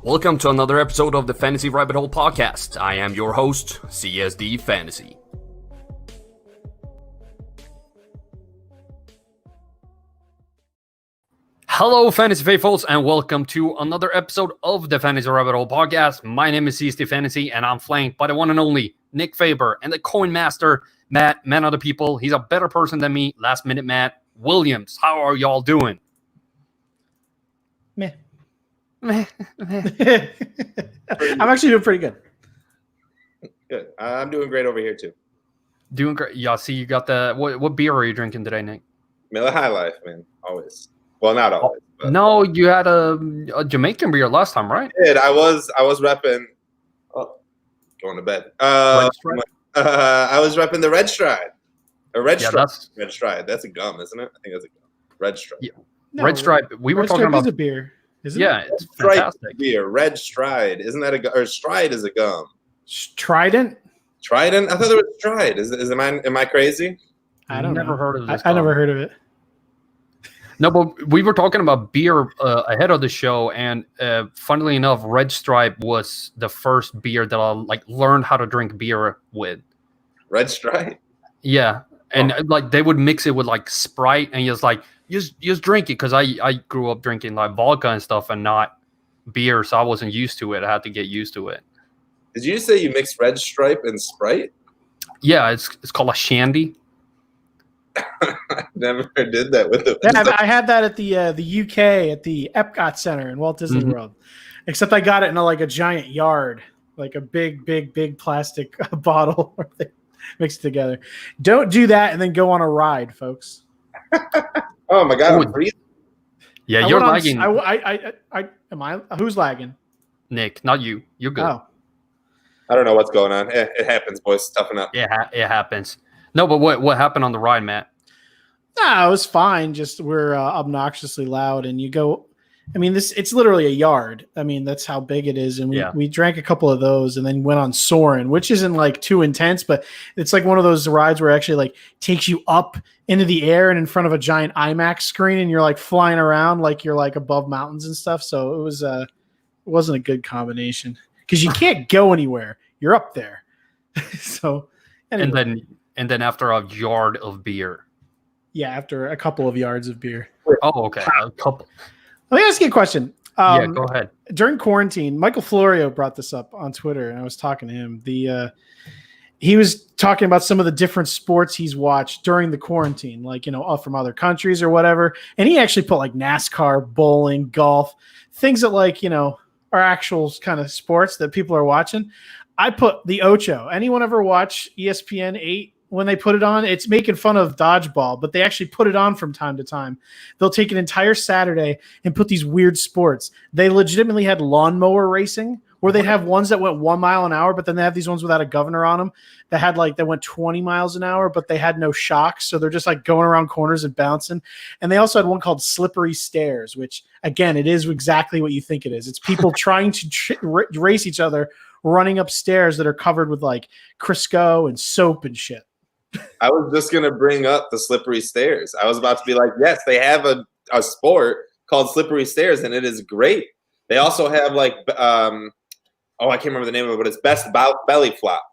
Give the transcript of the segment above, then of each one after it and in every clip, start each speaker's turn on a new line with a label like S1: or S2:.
S1: Welcome to another episode of the Fantasy Rabbit Hole Podcast. I am your host, CSD Fantasy. Hello, Fantasy Faithfuls, and welcome to another episode of the Fantasy Rabbit Hole Podcast. My name is CSD Fantasy, and I'm flanked by the one and only Nick Faber and the Coin Master, Matt, man of the people. He's a better person than me. Last minute, Matt Williams. How are y'all doing?
S2: Meh. I'm actually doing pretty good.
S3: Good. I'm doing great over here too.
S1: Doing great. Yeah, see, you got the what beer are you drinking today, Nick?
S3: Miller High Life, man. Always. Well, not always. But,
S1: no, you had a Jamaican beer last time, right?
S3: I did. I was repping. Oh, going to bed. I was repping the Red Stride. Red Stride. That's a gum, isn't it? I think that's a gum. Red Stride.
S1: Yeah. No, Red Stride. We were talking about
S2: a beer. Isn't
S1: it? It's fantastic.
S3: Beer. Red Stride. Isn't that a gum? Or Stride is a gum.
S2: Trident?
S3: Trident? I thought it was Stride. Am I crazy?
S2: I don't know.
S1: Heard of this.
S2: I never heard of it.
S1: No, but we were talking about beer ahead of the show, and funnily enough, Red Stripe was the first beer that I learned how to drink beer with.
S3: Red Stripe?
S1: Yeah, and they would mix it with Sprite, and just drink it, because I grew up drinking vodka and stuff and not beer, so I wasn't used to it. I had to get used to it.
S3: Did you say you mixed Red Stripe and Sprite?
S1: Yeah, it's called a shandy.
S3: I never did that with them.
S2: Yeah, I had that at the UK at the Epcot Center in Walt Disney World. Except I got it in a giant yard, like a big plastic bottle where they mixed together. Don't do that and then go on a ride, folks.
S3: Oh my God! I'm freezing.
S1: Yeah, you're lagging.
S2: Who's lagging?
S1: Nick, not you. You're good.
S2: Oh.
S3: I don't know what's going on. It happens, boys. Toughen up.
S1: Yeah, it happens. No, but what happened on the ride, Matt?
S2: No, it was fine. Just we're obnoxiously loud, and you go. I mean, it's literally a yard. I mean, that's how big it is, and we drank a couple of those, and then went on Soarin', which isn't too intense, but it's one of those rides where it actually takes you up into the air and in front of a giant IMAX screen, and you're flying around you're above mountains and stuff. So it wasn't a good combination because you can't go anywhere. You're up there. So anyway.
S1: And then after a yard of beer.
S2: Yeah, after a couple of yards of beer.
S1: Oh, okay. A couple.
S2: Let me ask you a question.
S1: Yeah, go ahead.
S2: During quarantine, Michael Florio brought this up on Twitter, and I was talking to him. He was talking about some of the different sports he's watched during the quarantine, from other countries or whatever. And he actually put NASCAR, bowling, golf, things that are actual kind of sports that people are watching. I put the Ocho. Anyone ever watch ESPN 8 when they put it on? It's making fun of dodgeball, but they actually put it on from time to time. They'll take an entire Saturday and put these weird sports. They legitimately had lawnmower racing, where they'd have ones that went 1 mile an hour, but then they have these ones without a governor on them that had that went 20 miles an hour, but they had no shocks. So they're just going around corners and bouncing. And they also had one called Slippery Stairs, which again, it is exactly what you think it is. It's people trying to race each other, running up stairs that are covered with Crisco and soap and shit.
S3: I was just going to bring up the Slippery Stairs. I was about to be yes, they have a sport called Slippery Stairs, and it is great. They also have I can't remember the name of it, but it's Best Belly Flop.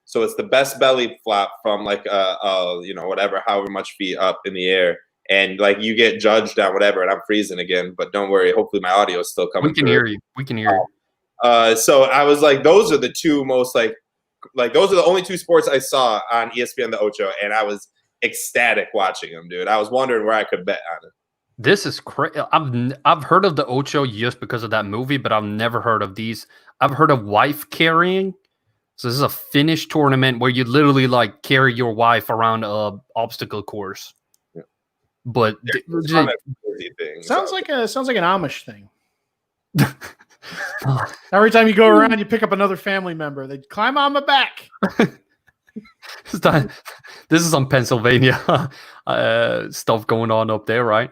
S3: So it's the best belly flop from whatever, however much feet up in the air. And you get judged on whatever, and I'm freezing again, but don't worry. Hopefully my audio is still coming.
S1: We can hear you.
S3: So I was those are the two most those are the only two sports I saw on ESPN the Ocho, and I was ecstatic watching them, dude. I was wondering where I could bet on it.
S1: This is crazy. I've heard of the Ocho just because of that movie, but I've never heard of these. I've heard of wife carrying. So this is a Finnish tournament where you literally carry your wife around a obstacle course. Yeah. But
S2: sounds like an Amish thing. Every time you go around, you pick up another family member. They climb on my back.
S1: This is some Pennsylvania stuff going on up there, right?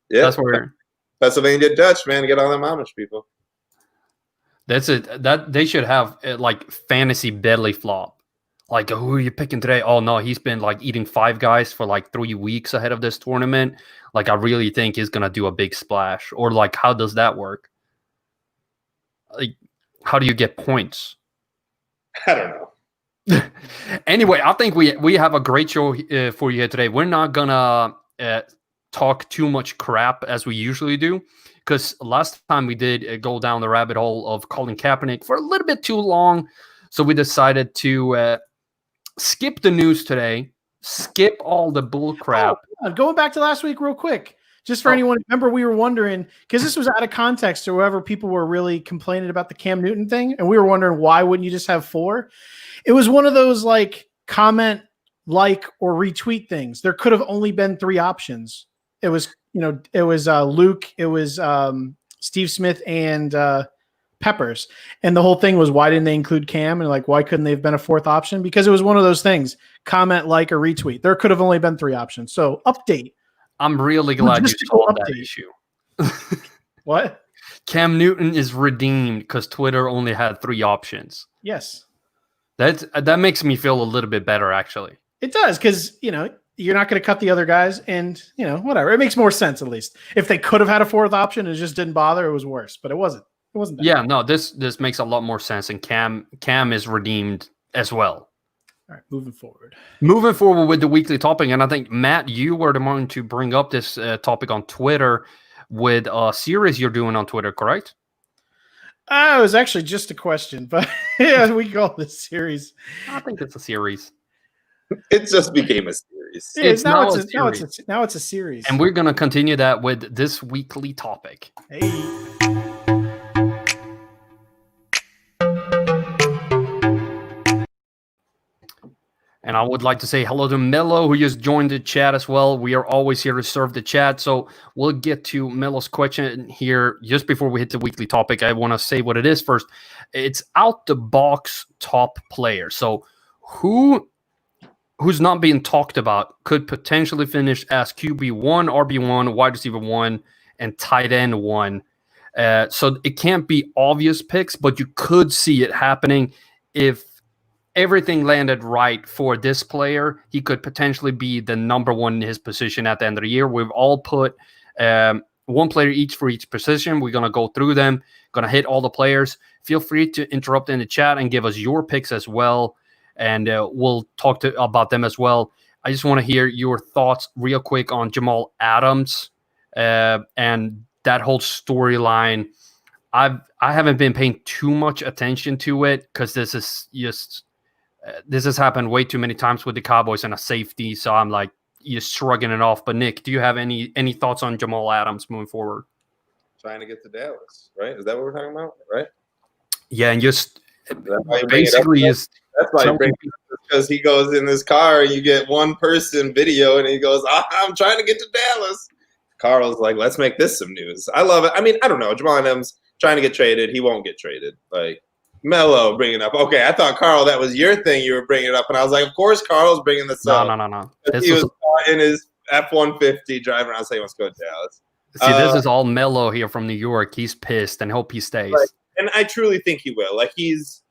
S3: Yeah,
S1: that's where
S3: Pennsylvania Dutch, man. Get all them Amish people.
S1: That's it. That they should have fantasy belly flop. Who are you picking today? Oh no, he's been eating Five Guys for 3 weeks ahead of this tournament. I really think he's gonna do a big splash. Or how does that work? Like, how do you get points?
S3: I don't know.
S1: Anyway, I think we have a great show for you here today. We're not gonna talk too much crap as we usually do, because last time we did go down the rabbit hole of Colin Kaepernick for a little bit too long. So we decided to skip the news today, skip all the bull crap.
S2: Going back to last week real quick, just for anyone, remember we were wondering, because this was out of context or whoever people were really complaining about the Cam Newton thing, and we were wondering why wouldn't you just have 4? It was one of those like comment, like, or retweet things. There could have only been 3 options. It was, Luke, it was Steve Smith, and Peppers. And the whole thing was, why didn't they include Cam? And like, why couldn't they have been a 4th option? Because it was one of those things, comment, like, or retweet. There could have only been 3 options. So update.
S1: I'm really glad you solved that issue.
S2: What?
S1: Cam Newton is redeemed because Twitter only had 3 options.
S2: Yes.
S1: That makes me feel a little bit better, actually.
S2: It does, because, you're not going to cut the other guys, and, whatever. It makes more sense, at least. If they could have had a 4th option and it just didn't bother, it was worse. But it wasn't. It wasn't that bad.
S1: No, this makes a lot more sense, and Cam is redeemed as well.
S2: All right, moving forward.
S1: Moving forward with the weekly topic, and I think, Matt, you were the one to bring up this topic on Twitter with a series you're doing on Twitter, correct?
S2: It was actually just a question, but yeah, we call this series.
S1: I think it's a series.
S3: It just became a series.
S2: Now it's a series.
S1: And we're going to continue that with this weekly topic.
S2: Hey.
S1: And I would like to say hello to Mello, who just joined the chat as well. We are always here to serve the chat. So we'll get to Mello's question here just before we hit the weekly topic. I want to say what it is first. It's out the box top player. So who's not being talked about could potentially finish as QB1, RB1, wide receiver 1, and tight end 1. So it can't be obvious picks, but you could see it happening if everything landed right for this player. He could potentially be the number 1 in his position at the end of the year. We've all put 1 player each for each position. We're going to go through them, going to hit all the players. Feel free to interrupt in the chat and give us your picks as well, and we'll talk about them as well. I just want to hear your thoughts real quick on Jamal Adams and that whole storyline. I haven't been paying too much attention to it because this has happened way too many times with the Cowboys and a safety. So I'm like, you're shrugging it off. But Nick, do you have any thoughts on Jamal Adams moving forward?
S3: Trying to get to Dallas, right? Is that what we're talking about, right?
S1: Yeah, and just basically is.
S3: That's why because he goes in his car and you get one person video and he goes, I'm trying to get to Dallas. Carl's like, let's make this some news. I love it. I mean, I don't know. Jamal Adams trying to get traded. He won't get traded. Like, Mello bringing up. Okay, I thought, Carl, that was your thing you were bringing up. And I was like, of course, Carl's bringing this up.
S1: No.
S3: He was in his F-150 driving around saying he wants to go to Dallas.
S1: See, this is all Mello here from New York. He's pissed and hope he stays.
S3: Right. And I truly think he will. Like, he's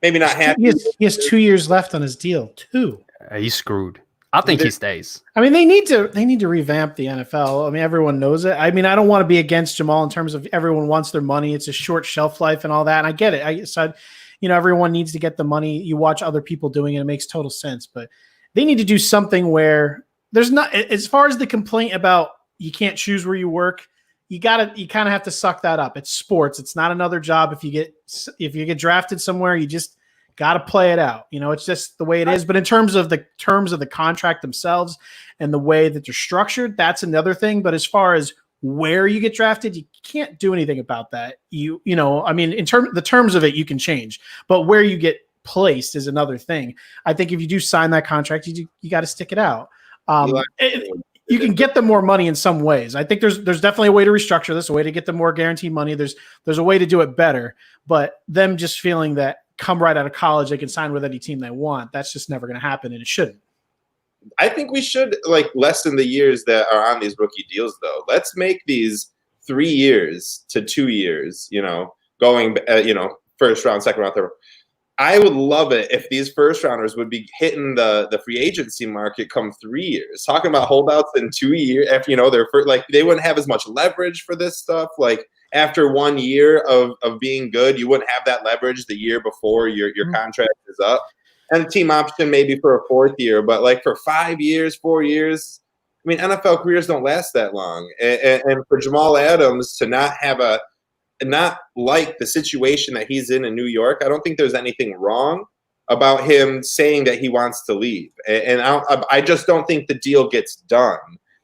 S3: maybe not happy.
S2: He has 2 years left on his deal, 2.
S1: He's screwed. I think he stays.
S2: I mean, they need to revamp the NFL. I mean, everyone knows it. I mean, I don't want to be against Jamal in terms of everyone wants their money. It's a short shelf life and all that. And I get it. I said, everyone needs to get the money. You watch other people doing it. It makes total sense. But they need to do something where there's not, as far as the complaint about you can't choose where you work, you kind of have to suck that up. It's sports. It's not another job. If you get drafted somewhere, you just got to play it out. It's just the way it is. But in terms of the contract themselves and the way that they're structured, that's another thing. But as far as where you get drafted, you can't do anything about that. I mean, the terms of it, you can change, but where you get placed is another thing. I think if you do sign that contract, you got to stick it out. You can get them more money in some ways. I think there's definitely a way to restructure this, a way to get them more guaranteed money. There's a way to do it better, but them just feeling that come right out of college, they can sign with any team they want. That's just never going to happen, and it shouldn't.
S3: I think we should lessen the years that are on these rookie deals, though. Let's make these 3 years to 2 years, going, first round, second round, third round. I would love it if these first rounders would be hitting the free agency market come 3 years. Talking about holdouts in 2 years, after they're they wouldn't have as much leverage for this stuff. Like, after 1 year of being good, you wouldn't have that leverage the year before your contract is up. And team option maybe for a 4th year, but like for 5 years, 4 years, I mean, NFL careers don't last that long. And for Jamal Adams to not like the situation that he's in New York, I don't think there's anything wrong about him saying that he wants to leave. And I just don't think the deal gets done.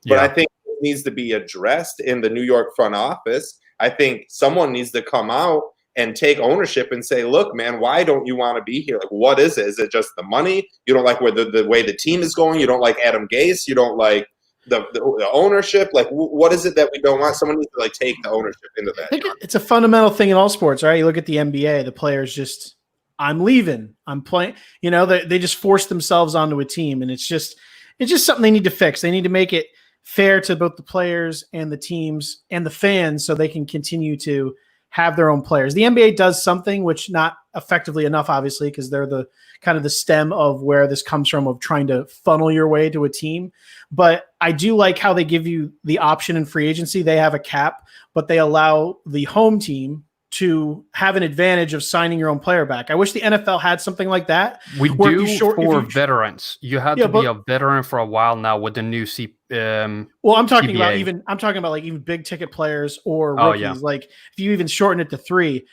S3: But I think it needs to be addressed in the New York front office. I think someone needs to come out and take ownership and say, look, man, why don't you want to be here? Like, what is it? Is it just the money? You don't like where the way the team is going? You don't like Adam Gase? You don't like the ownership? Like, what is it that we don't want? Someone needs to like take the ownership into that.
S2: I think it's a fundamental thing in all sports, right? You look at the NBA, the players just, I'm leaving, I'm playing, they just force themselves onto a team. And it's just something they need to fix. They need to make it fair to both the players and the teams and the fans so they can continue to have their own players. The NBA does something, which not effectively enough, obviously, because they're the kind of the stem of where this comes from, of trying to funnel your way to a team. But I do like how they give you the option in free agency. They have a cap, but they allow the home team to have an advantage of signing your own player back. I wish the NFL had something like that.
S1: We do for veterans. You have to be a veteran for a while now with the new
S2: well, I'm talking
S1: CBA.
S2: about even big ticket players or rookies. Oh, yeah. Like if you even shorten it to 3,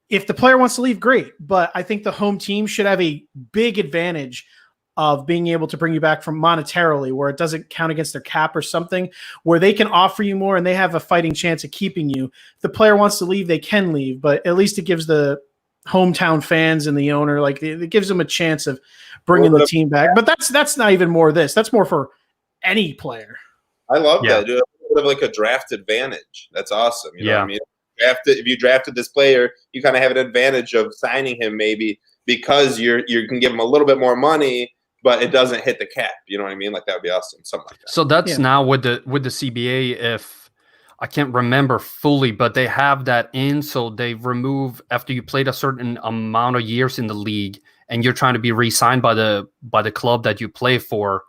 S2: if the player wants to leave, great. But I think the home team should have a big advantage of being able to bring you back from monetarily, where it doesn't count against their cap or something, where they can offer you more and they have a fighting chance of keeping you. If the player wants to leave, they can leave, but at least it gives the hometown fans and the owner, like it gives them a chance of bringing the team back. But that's not even more this. That's more for any player.
S3: I love that. Dude. A bit of like a draft advantage. That's awesome. You know what I mean? If you drafted this player, you kind of have an advantage of signing him maybe because you can give him a little bit more money, but it doesn't hit the cap. You know what I mean? Like that would be awesome. Something like that.
S1: So that's now with the CBA. If I can't remember fully, but they have that in. So they remove after you played a certain amount of years in the league, and you're trying to be re-signed by the club that you play for.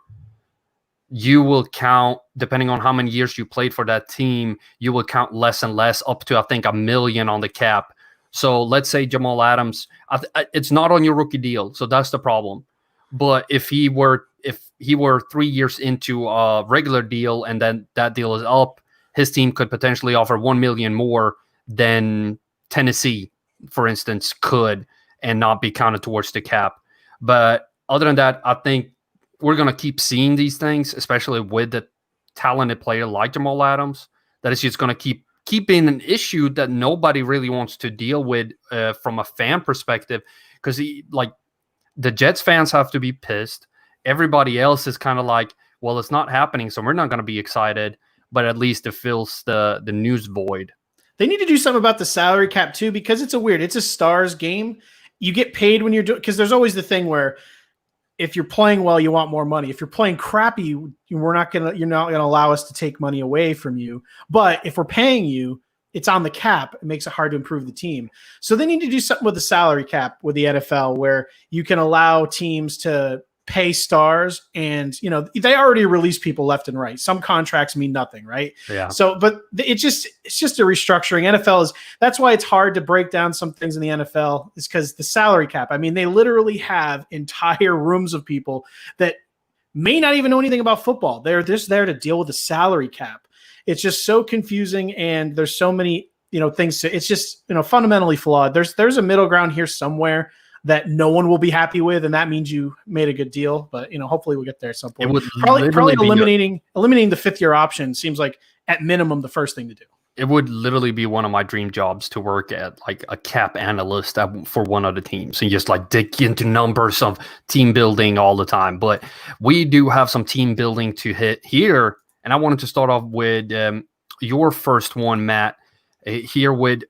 S1: You will count, depending on how many years you played for that team, you will count less and less, up to I think $1 million on the cap. So let's say Jamal Adams, it's not on your rookie deal, so that's the problem. But if he were 3 years into a regular deal and then that deal is up, his team could potentially offer $1 million more than Tennessee, for instance, could, and not be counted towards the cap. But other than that, I think we're going to keep seeing these things, especially with the talented player like Jamal Adams, that is just going to keep being an issue that nobody really wants to deal with from a fan perspective, because the Jets fans have to be pissed. Everybody else is kind of like, well, it's not happening, so we're not going to be excited, but at least it fills the news void.
S2: They need to do something about the salary cap too, because it's a stars game. You get paid when you're doing, because there's always the thing where if you're playing well, you want more money. If you're playing crappy, you're not gonna allow us to take money away from you. But if we're paying you, it's on the cap. It makes it hard to improve the team. So they need to do something with the salary cap with the NFL, where you can allow teams to pay stars, and they already release people left and right. Some contracts mean nothing, right?
S1: Yeah.
S2: So, but it's just a restructuring. That's why it's hard to break down some things in the NFL, is because the salary cap. I mean, they literally have entire rooms of people that may not even know anything about football. They're just there to deal with the salary cap. It's just so confusing, and there's so many things to. It's just fundamentally flawed. There's a middle ground here somewhere that no one will be happy with, and that means you made a good deal. But hopefully we'll get there at some point. Probably eliminating the 5th-year option seems like at minimum the first thing to do.
S1: It would literally be one of my dream jobs to work at like a cap analyst for one of the teams and just like dig into numbers of team building all the time. But we do have some team building to hit here, and I wanted to start off with your first one, Matt, here with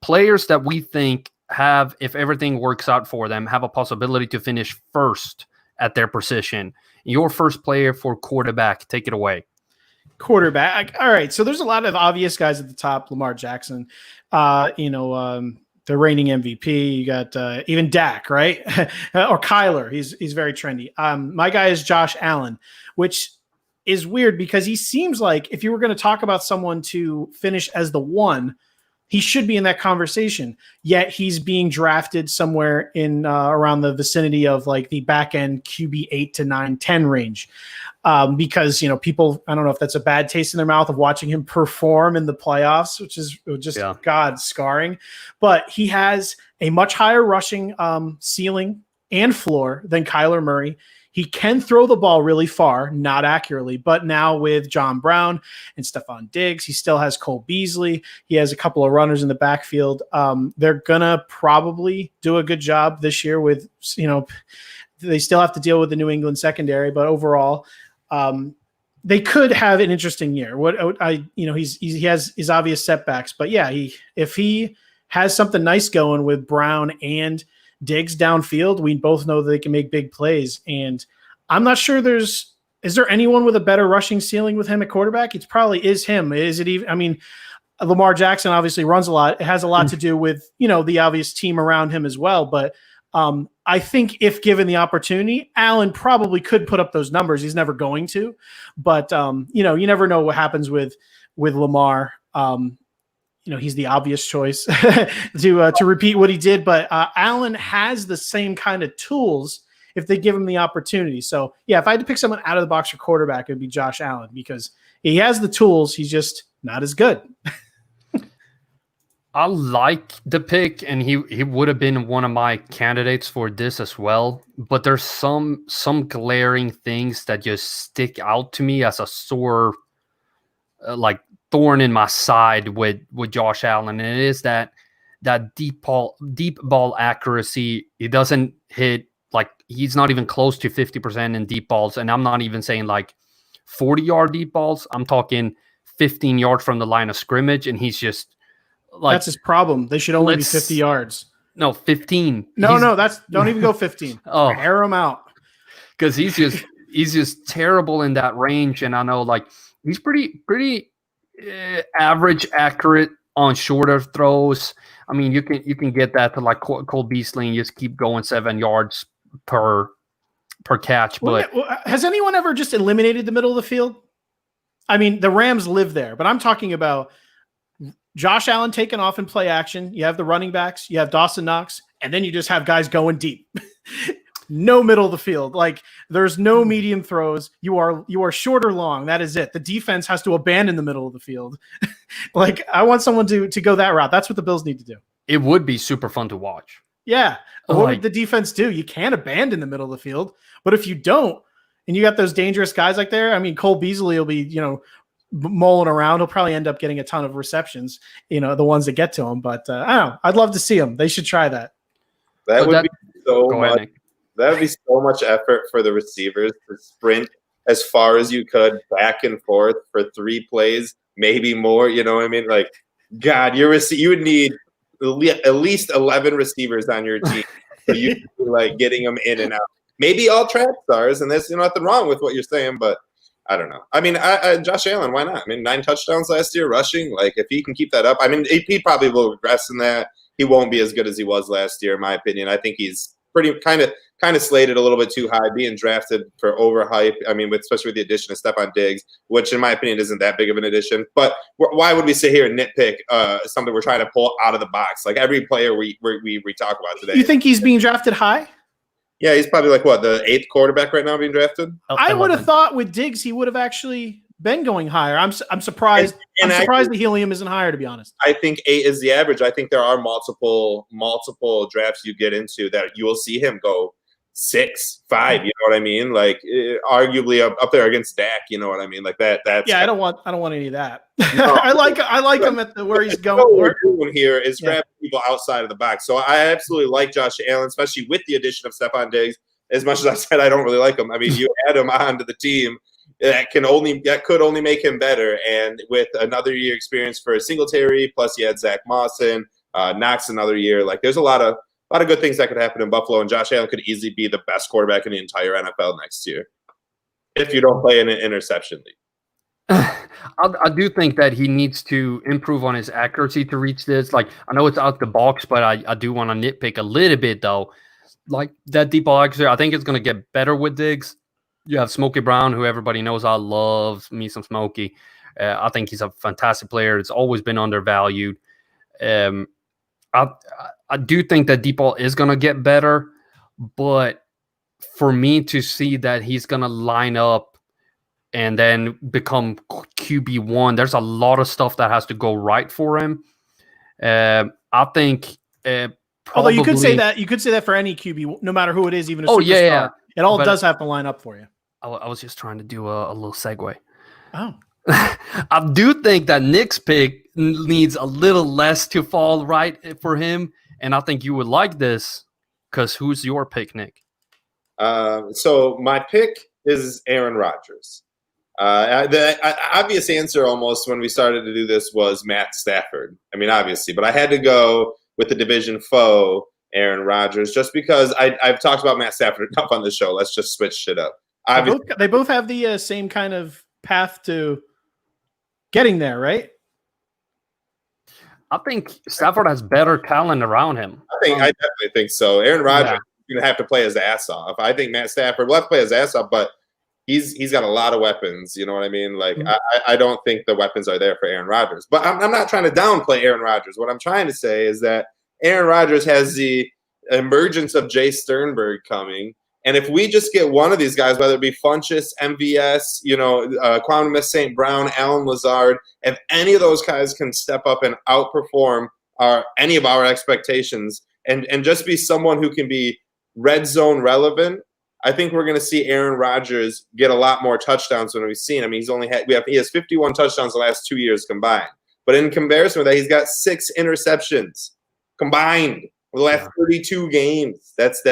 S1: players that we think have, if everything works out for them, have a possibility to finish first at their position. Your first player for quarterback, take it away.
S2: Quarterback. All right. So there's a lot of obvious guys at the top. Lamar Jackson, the reigning MVP. You got even Dak, right? Or Kyler. He's very trendy. My guy is Josh Allen, which is weird because he seems like if you were going to talk about someone to finish as the 1, he should be in that conversation. Yet he's being drafted somewhere in around the vicinity of like the back end QB 8 to 9, 10 range. Because, people, I don't know if that's a bad taste in their mouth of watching him perform in the playoffs, which is just God scarring. But he has a much higher rushing ceiling and floor than Kyler Murray. He can throw the ball really far, not accurately, but now with John Brown and Stephon Diggs, he still has Cole Beasley. He has a couple of runners in the backfield. They're going to probably do a good job this year with, they still have to deal with the New England secondary, but overall, they could have an interesting year. He has his obvious setbacks, but yeah, if he has something nice going with Brown and Diggs downfield, we both know that they can make big plays. And I'm not sure is there anyone with a better rushing ceiling with him at quarterback? It probably is him. Is it even, Lamar Jackson obviously runs a lot. It has a lot to do with, the obvious team around him as well. But I think if given the opportunity, Allen probably could put up those numbers. He's never going to, but you never know what happens with Lamar. He's the obvious choice to repeat what he did, but Allen has the same kind of tools if they give him the opportunity. So yeah, if I had to pick someone out of the box for quarterback, it'd be Josh Allen because he has the tools. He's just not as good.
S1: I like the pick, and he would have been one of my candidates for this as well. But there's some glaring things that just stick out to me as a sore, thorn in my side with Josh Allen, and it is that deep ball accuracy. He doesn't hit, he's not even close to 50% in deep balls, and I'm not even saying 40-yard deep balls. I'm talking 15 yards from the line of scrimmage, and he's just
S2: that's his problem. They should only be 50 yards.
S1: No, 15.
S2: No, don't even go 15. Air him out
S1: because he's just terrible in that range, and I know he's pretty average accurate on shorter throws. I mean, you can get that to Cole Beasley and just keep going 7 yards per catch. But
S2: has anyone ever just eliminated the middle of the field? I mean, the Rams live there, but I'm talking about Josh Allen taking off in play action. You have the running backs, you have Dawson Knox, and then you just have guys going deep. No middle of the field. There's no medium throws. You are short or long. That is it. The defense has to abandon the middle of the field. I want someone to go that route. That's what the Bills need to do.
S1: It would be super fun to watch.
S2: Yeah. What would the defense do? You can't abandon the middle of the field. But if you don't, and you got those dangerous guys Cole Beasley will be, mulling around. He'll probably end up getting a ton of receptions, the ones that get to him. But I don't know. I'd love to see him. They should try that.
S3: That would be so much. That would be so much effort for the receivers to sprint as far as you could back and forth for 3 plays, maybe more. You know what I mean? God, you would need at least 11 receivers on your team for you to be getting them in and out. Maybe all track stars, and there's nothing wrong with what you're saying, but I don't know. I mean, Josh Allen, why not? I mean, 9 touchdowns last year rushing. If he can keep that up, I mean, he probably will regress in that. He won't be as good as he was last year, in my opinion. I think he's pretty kind of slated a little bit too high, being drafted for overhype. I mean, especially with the addition of Stephon Diggs, which in my opinion isn't that big of an addition. But why would we sit here and nitpick something we're trying to pull out of the box? Every player we talk about today.
S2: You think he's being drafted high?
S3: Yeah, he's probably the 8th quarterback right now being drafted.
S2: I would have thought with Diggs he would have actually been going higher. I'm surprised. I'm surprised the helium isn't higher, to be honest.
S3: I think 8 is the average. I think there are multiple drafts you get into that you will see him go 6, 5. You know what I mean? Arguably up there against Dak. You know what I mean? That's
S2: I don't want any of that. No. I like him at where he's going.
S3: What we're doing here is grabbing people outside of the box. So I absolutely like Josh Allen, especially with the addition of Stephon Diggs. As much as I said I don't really like him, I mean, you add him onto the team. That could only make him better, and with another year experience for Singletary, plus he had Zach Moss and Knox another year. There's a lot of good things that could happen in Buffalo, and Josh Allen could easily be the best quarterback in the entire NFL next year if you don't play in an interception league.
S1: I do think that he needs to improve on his accuracy to reach this. I know it's out the box, but I do want to nitpick a little bit though. That deep ball accuracy, I think it's going to get better with Diggs. You have Smokey Brown, who everybody knows I love me some Smokey. I think he's a fantastic player. It's always been undervalued. I do think that deep ball is going to get better, but for me to see that he's going to line up and then become QB1, there's a lot of stuff that has to go right for him. I think
S2: although you could say that for any QB, no matter who it is, even a superstar.
S1: Yeah.
S2: It all does have to line up for you.
S1: I was just trying to do a little segue.
S2: Oh.
S1: I do think that Nick's pick needs a little less to fall right for him, and I think you would like this because who's your pick, Nick?
S3: So my pick is Aaron Rodgers. The obvious answer almost when we started to do this was Matt Stafford. I mean, obviously, but I had to go with the division foe, Aaron Rodgers, just because I've talked about Matt Stafford enough on the show. Let's just switch shit up.
S2: They both have the same kind of path to getting there, right?
S1: I think Stafford has better talent around him.
S3: I definitely think so. Aaron Rodgers is going to have to play his ass off. I think Matt Stafford will have to play his ass off, but he's got a lot of weapons. You know what I mean? Like, I don't think the weapons are there for Aaron Rodgers. But I'm not trying to downplay Aaron Rodgers. What I'm trying to say is that Aaron Rodgers has the emergence of Jay Sternberg coming. And if we just get one of these guys, whether it be Funchess, MVS, Kwame St. Brown, Alan Lazard, if any of those guys can step up and outperform any of our expectations and just be someone who can be red zone relevant, I think we're going to see Aaron Rodgers get a lot more touchdowns than we've seen. I mean, he has 51 touchdowns the last 2 years combined. But in comparison with that, he's got 6 interceptions combined for the last 32 games. That's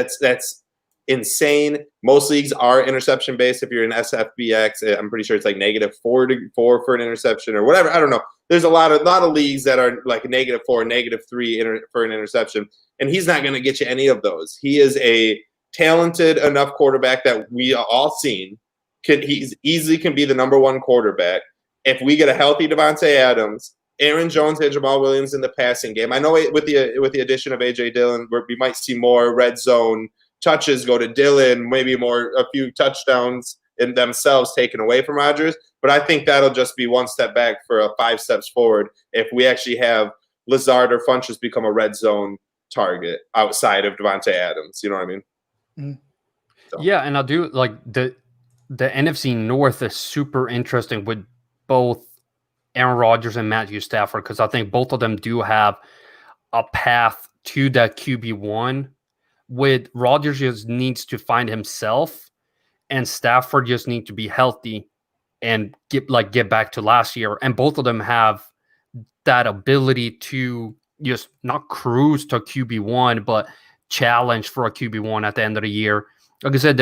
S3: insane. Most leagues are interception based. If you're in SFBX, I'm pretty sure it's like -4 for an interception or whatever. I don't know. There's a lot of leagues that are like -4, -3 for an interception, and he's not going to get you any of those. He is a talented enough quarterback that we all seen. He easily can be the number 1 quarterback. If we get a healthy Davante Adams, Aaron Jones and Jamal Williams in the passing game. I know with the addition of A.J. Dillon, we might see more red zone touches go to Dillon, maybe a few touchdowns in themselves taken away from Rodgers. But I think that'll just be one step back for a 5 steps forward if we actually have Lazard or Funchess become a red zone target outside of Davante Adams. You know what I mean?
S2: Mm-hmm.
S3: So.
S1: Yeah, and I do like the NFC North is super interesting with both Aaron Rodgers and Matthew Stafford because I think both of them do have a path to that QB1. With Rodgers just needs to find himself, and Stafford just needs to be healthy and get back to last year. And both of them have that ability to just not cruise to QB1, but challenge for a QB1 at the end of the year. Like I said,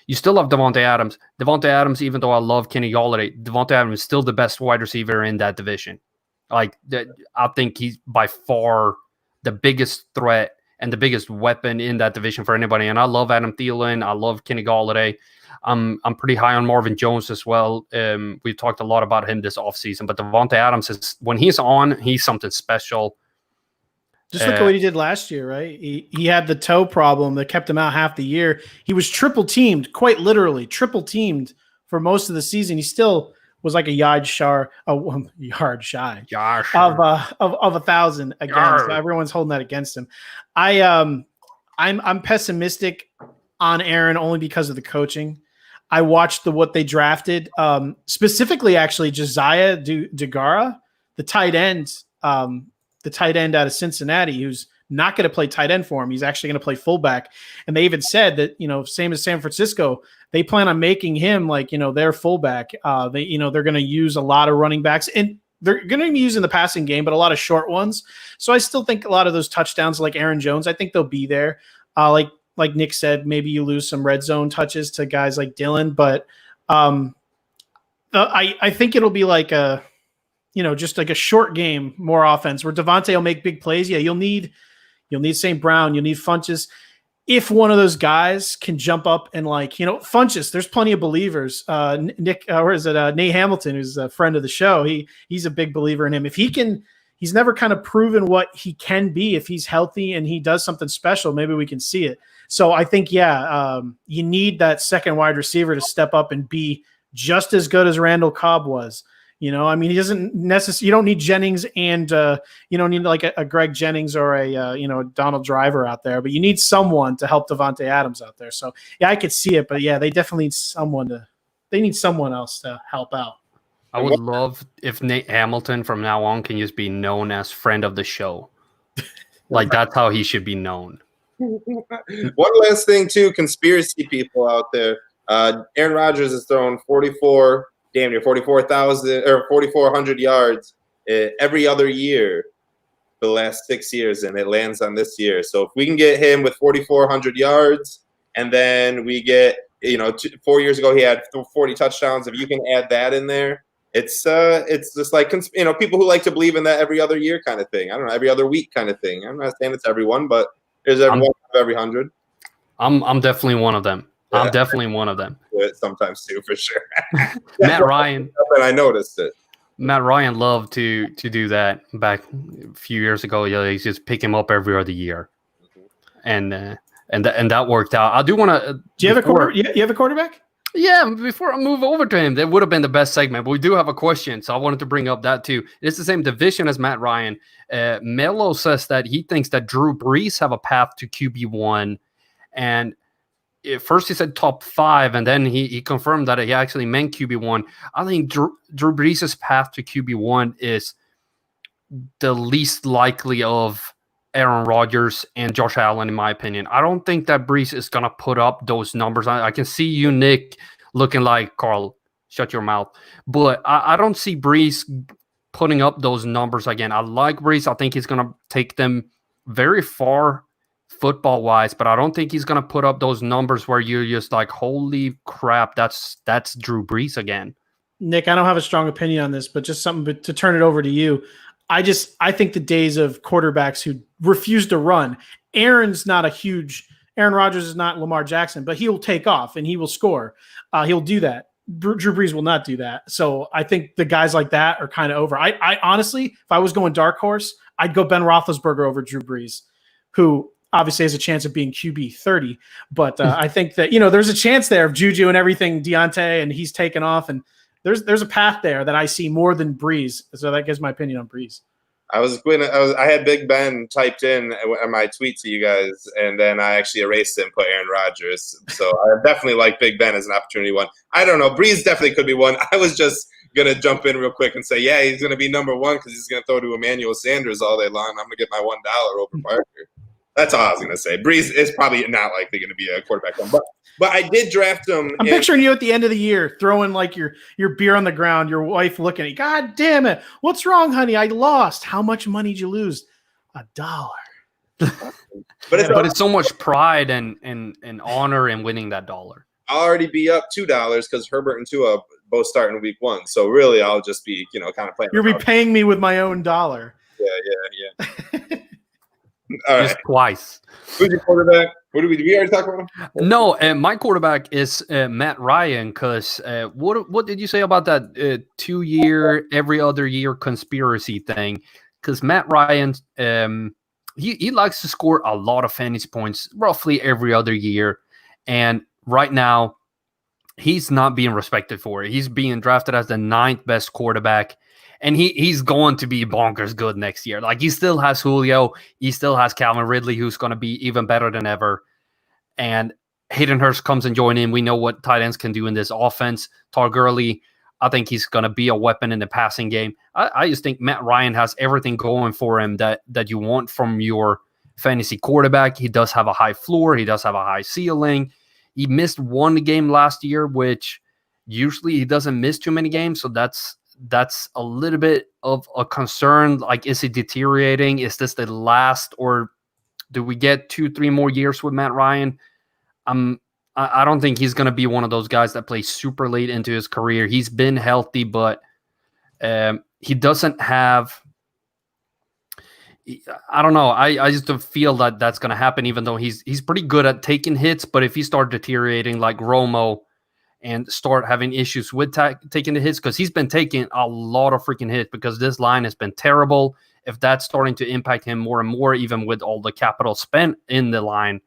S1: you still have Devonta Adams. Devonta Adams, even though I love Kenny Golladay, Devonta Adams is still the best wide receiver in that division. I think he's by far the biggest threat and the biggest weapon in that division for anybody. And I love Adam Thielen. I love Kenny Golladay. I'm pretty high on Marvin Jones as well. We've talked a lot about him this offseason, but Devonta Adams when he's on, he's something special.
S2: Just look at what he did last year, right? He had the toe problem that kept him out half the year. He was triple teamed, quite literally triple teamed for most of the season. He still was like a yard shy of 1,000 again. So everyone's holding that against him. I'm pessimistic on Aaron only because of the coaching. I watched what they drafted, specifically actually Josiah DeGara, the tight end out of Cincinnati, who's not going to play tight end for him. He's actually going to play fullback. And they even said that, same as San Francisco, they plan on making him their fullback. They're going to use a lot of running backs, and they're going to be using the passing game, but a lot of short ones. So I still think a lot of those touchdowns, like Aaron Jones, I think they'll be there. Like Nick said, maybe you lose some red zone touches to guys like Dillon, but I think it'll be like just like a short game, more offense where Davante will make big plays. Yeah, you'll need St. Brown, you'll need Funchess. If one of those guys can jump up and Funchess, there's plenty of believers. Nate Hamilton, who's a friend of the show, he's a big believer in him. If he can he's never kind of proven what he can be. If he's healthy and he does something special, maybe we can see it. So I think, you need that second wide receiver to step up and be just as good as Randall Cobb was. You know, I mean, he doesn't necessarily. You don't need Jennings, and you don't need like a Greg Jennings or a Donald Driver out there, but you need someone to help Davante Adams out there. So yeah, I could see it, but yeah, they definitely need someone to. They need someone else to help out.
S1: I would love if Nate Hamilton from now on can just be known as friend of the show. Like that's how he should be known.
S3: One last thing too, conspiracy people out there. Aaron Rodgers has thrown 44,000 or 4,400 yards every other year for the last 6 years, and it lands on this year. So if we can get him with 4,400 yards, and then we get 4 years ago he had 40 touchdowns. If you can add that in there, it's just like people who like to believe in that every other year kind of thing. I don't know, every other week kind of thing. I'm not saying it's everyone, but there's everyone of every 100.
S1: I'm definitely one of them.
S3: Yeah.
S1: I'm definitely one of them.
S3: Sometimes too, for sure.
S1: Matt Ryan.
S3: And I noticed it.
S1: Matt Ryan loved to do that back a few years ago. Yeah, he just pick him up every other year, and that worked out. I do want to.
S2: Do you have you have a quarterback?
S1: Yeah, before I move over to him, that would have been the best segment. But we do have a question, so I wanted to bring up that too. It's the same division as Matt Ryan. Melo says that he thinks that Drew Brees have a path to QB1, and at first he said top 5, and then he confirmed that he actually meant QB1. I think Drew Brees' path to QB1 is the least likely of Aaron Rodgers and Josh Allen, in my opinion. I don't think that Brees is going to put up those numbers. I can see you, Nick, looking like, Carl, shut your mouth. But I don't see Brees putting up those numbers again. I like Brees. I think he's going to take them very far football-wise, but I don't think he's going to put up those numbers where you're just like, holy crap, that's Drew Brees again.
S2: Nick, I don't have a strong opinion on this, but just something to turn it over to you. I think the days of quarterbacks who refuse to run, Aaron Rodgers is not Lamar Jackson, but he will take off and he will score. He'll do that. Drew Brees will not do that. So I think the guys like that are kind of over. I honestly, if I was going dark horse, I'd go Ben Roethlisberger over Drew Brees, who obviously has a chance of being QB 30. But I think that, there's a chance there of Juju and everything, Deontay, and he's taken off. And there's a path there that I see more than Brees. So that gives my opinion on Brees.
S3: I had Big Ben typed in my tweet to you guys, and then I actually erased it and put Aaron Rodgers. So I definitely like Big Ben as an opportunity one. I don't know. Brees definitely could be one. I was just going to jump in real quick and say, yeah, he's going to be number one because he's going to throw to Emmanuel Sanders all day long. I'm going to get my $1 over Parker. That's all I was going to say. Brees is probably not likely going to be a quarterback one, but I did draft him.
S2: I'm picturing you at the end of the year throwing like your beer on the ground, your wife looking at you. God damn it. What's wrong, honey? I lost. How much money did you lose? $1.
S3: But
S1: it's so much pride and honor in winning that dollar.
S3: I'll already be up $2 because Herbert and Tua both start in week 1. So really, I'll just be, kind of playing.
S2: You'll be paying me with my own dollar.
S3: Yeah. All
S1: just
S3: right.
S1: Twice.
S3: Who's your quarterback? Did we already talk about him?
S1: No, my quarterback is Matt Ryan. Because what did you say about that 2-year, every other year conspiracy thing? Because Matt Ryan, he likes to score a lot of fantasy points roughly every other year, and right now he's not being respected for it. He's being drafted as the 9th best quarterback. And he's going to be bonkers good next year. Like, he still has Julio. He still has Calvin Ridley, who's going to be even better than ever. And Hayden Hurst comes and join in. We know what tight ends can do in this offense. Todd Gurley, I think he's going to be a weapon in the passing game. I just think Matt Ryan has everything going for him that you want from your fantasy quarterback. He does have a high floor. He does have a high ceiling. He missed one game last year, which usually he doesn't miss too many games. So that's a little bit of a concern. Like, is he deteriorating? Is this the last, or do we get 2-3 more years with Matt Ryan? I don't think he's going to be one of those guys that plays super late into his career. He's been healthy, but he doesn't have. I don't know. I just don't feel that that's going to happen. Even though he's pretty good at taking hits, but if he starts deteriorating like Romo and start having issues with taking the hits, because he's been taking a lot of freaking hits because this line has been terrible if that's starting to impact him more and more, even with all the capital spent in the line,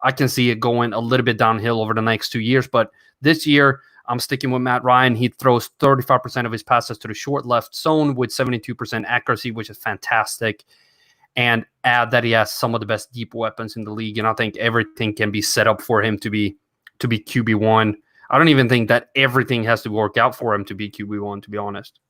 S1: I can see it going a little bit downhill over the next 2 years. But this year, I'm sticking with Matt Ryan. He throws 35% of his passes to the short left zone with 72% accuracy, which is fantastic. And add that he has some of the best deep weapons in the league. And I think everything can be set up for him to be QB1. I don't even think that everything has to work out for him to be QB1, to be honest.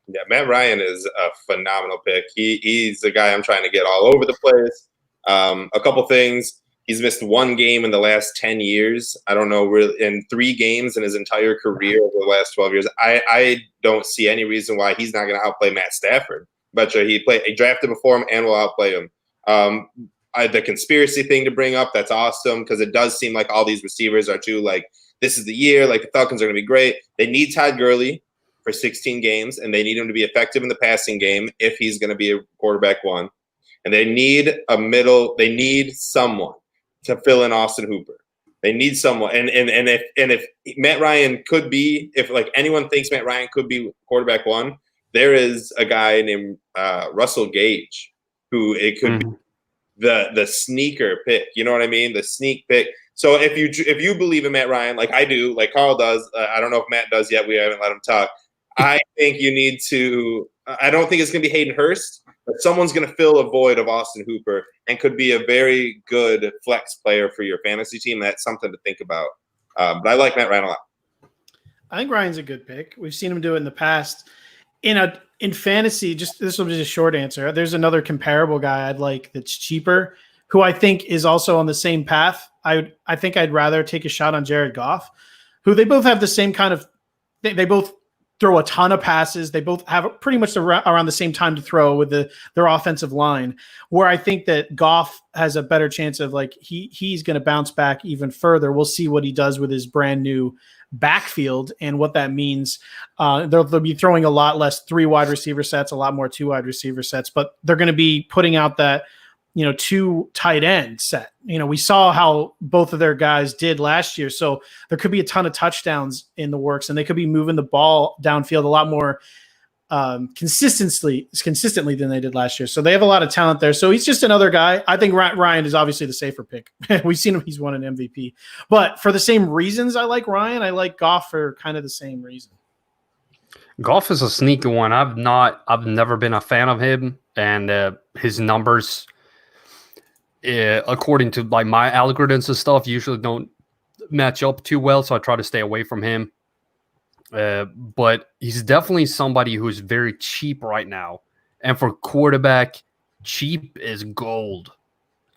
S3: Yeah, Matt Ryan is a phenomenal pick. He's the guy I'm trying to get all over the place. A couple things. He's missed one game in the last 10 years. I don't know, really, in 3 games in his entire career over the last 12 years. I don't see any reason why he's not going to outplay Matt Stafford. But he drafted before him and will outplay him. The conspiracy thing to bring up, that's awesome, because it does seem like all these receivers are too, like, this is the year, like the Falcons are going to be great. They need Todd Gurley for 16 games, and they need him to be effective in the passing game if he's going to be a quarterback one. And they need someone to fill in Austin Hooper. They need someone. And if Matt Ryan could be, if like anyone thinks Matt Ryan could be quarterback one, there is a guy named Russell Gage who it could be the sneaker pick. You know what I mean? The sneak pick. So if you believe in Matt Ryan, like I do, like Carl does, I don't know if Matt does yet. We haven't let him talk. I think you need to. I don't think it's going to be Hayden Hurst, but someone's going to fill a void of Austin Hooper and could be a very good flex player for your fantasy team. That's something to think about. But I like Matt Ryan a lot.
S2: I think Ryan's a good pick. We've seen him do it in the past. In fantasy, just this will be a short answer. There's another comparable guy I'd like that's cheaper, who I think is also on the same path. I think I'd rather take a shot on Jared Goff, who they both have the same kind of. They both throw a ton of passes. They both have pretty much around the same time to throw with their offensive line. Where I think that Goff has a better chance of like he's going to bounce back even further. We'll see what he does with his brand new backfield and what that means. They'll be throwing a lot less 3 wide receiver sets, a lot more 2 wide receiver sets, but they're going to be putting out that 2 tight end set. We saw how both of their guys did last year, so there could be a ton of touchdowns in the works, and they could be moving the ball downfield a lot more consistently than they did last year. So they have a lot of talent there. So he's just another guy. I think Ryan is obviously the safer pick. We've seen him; he's won an MVP. But for the same reasons, I like Ryan. I like Goff for kind of the same reason.
S1: Goff is a sneaky one. I've never been a fan of him, and his numbers, according to like my algorithms and stuff, usually don't match up too well. So I try to stay away from him. But he's definitely somebody who's very cheap right now. And for quarterback, cheap is gold.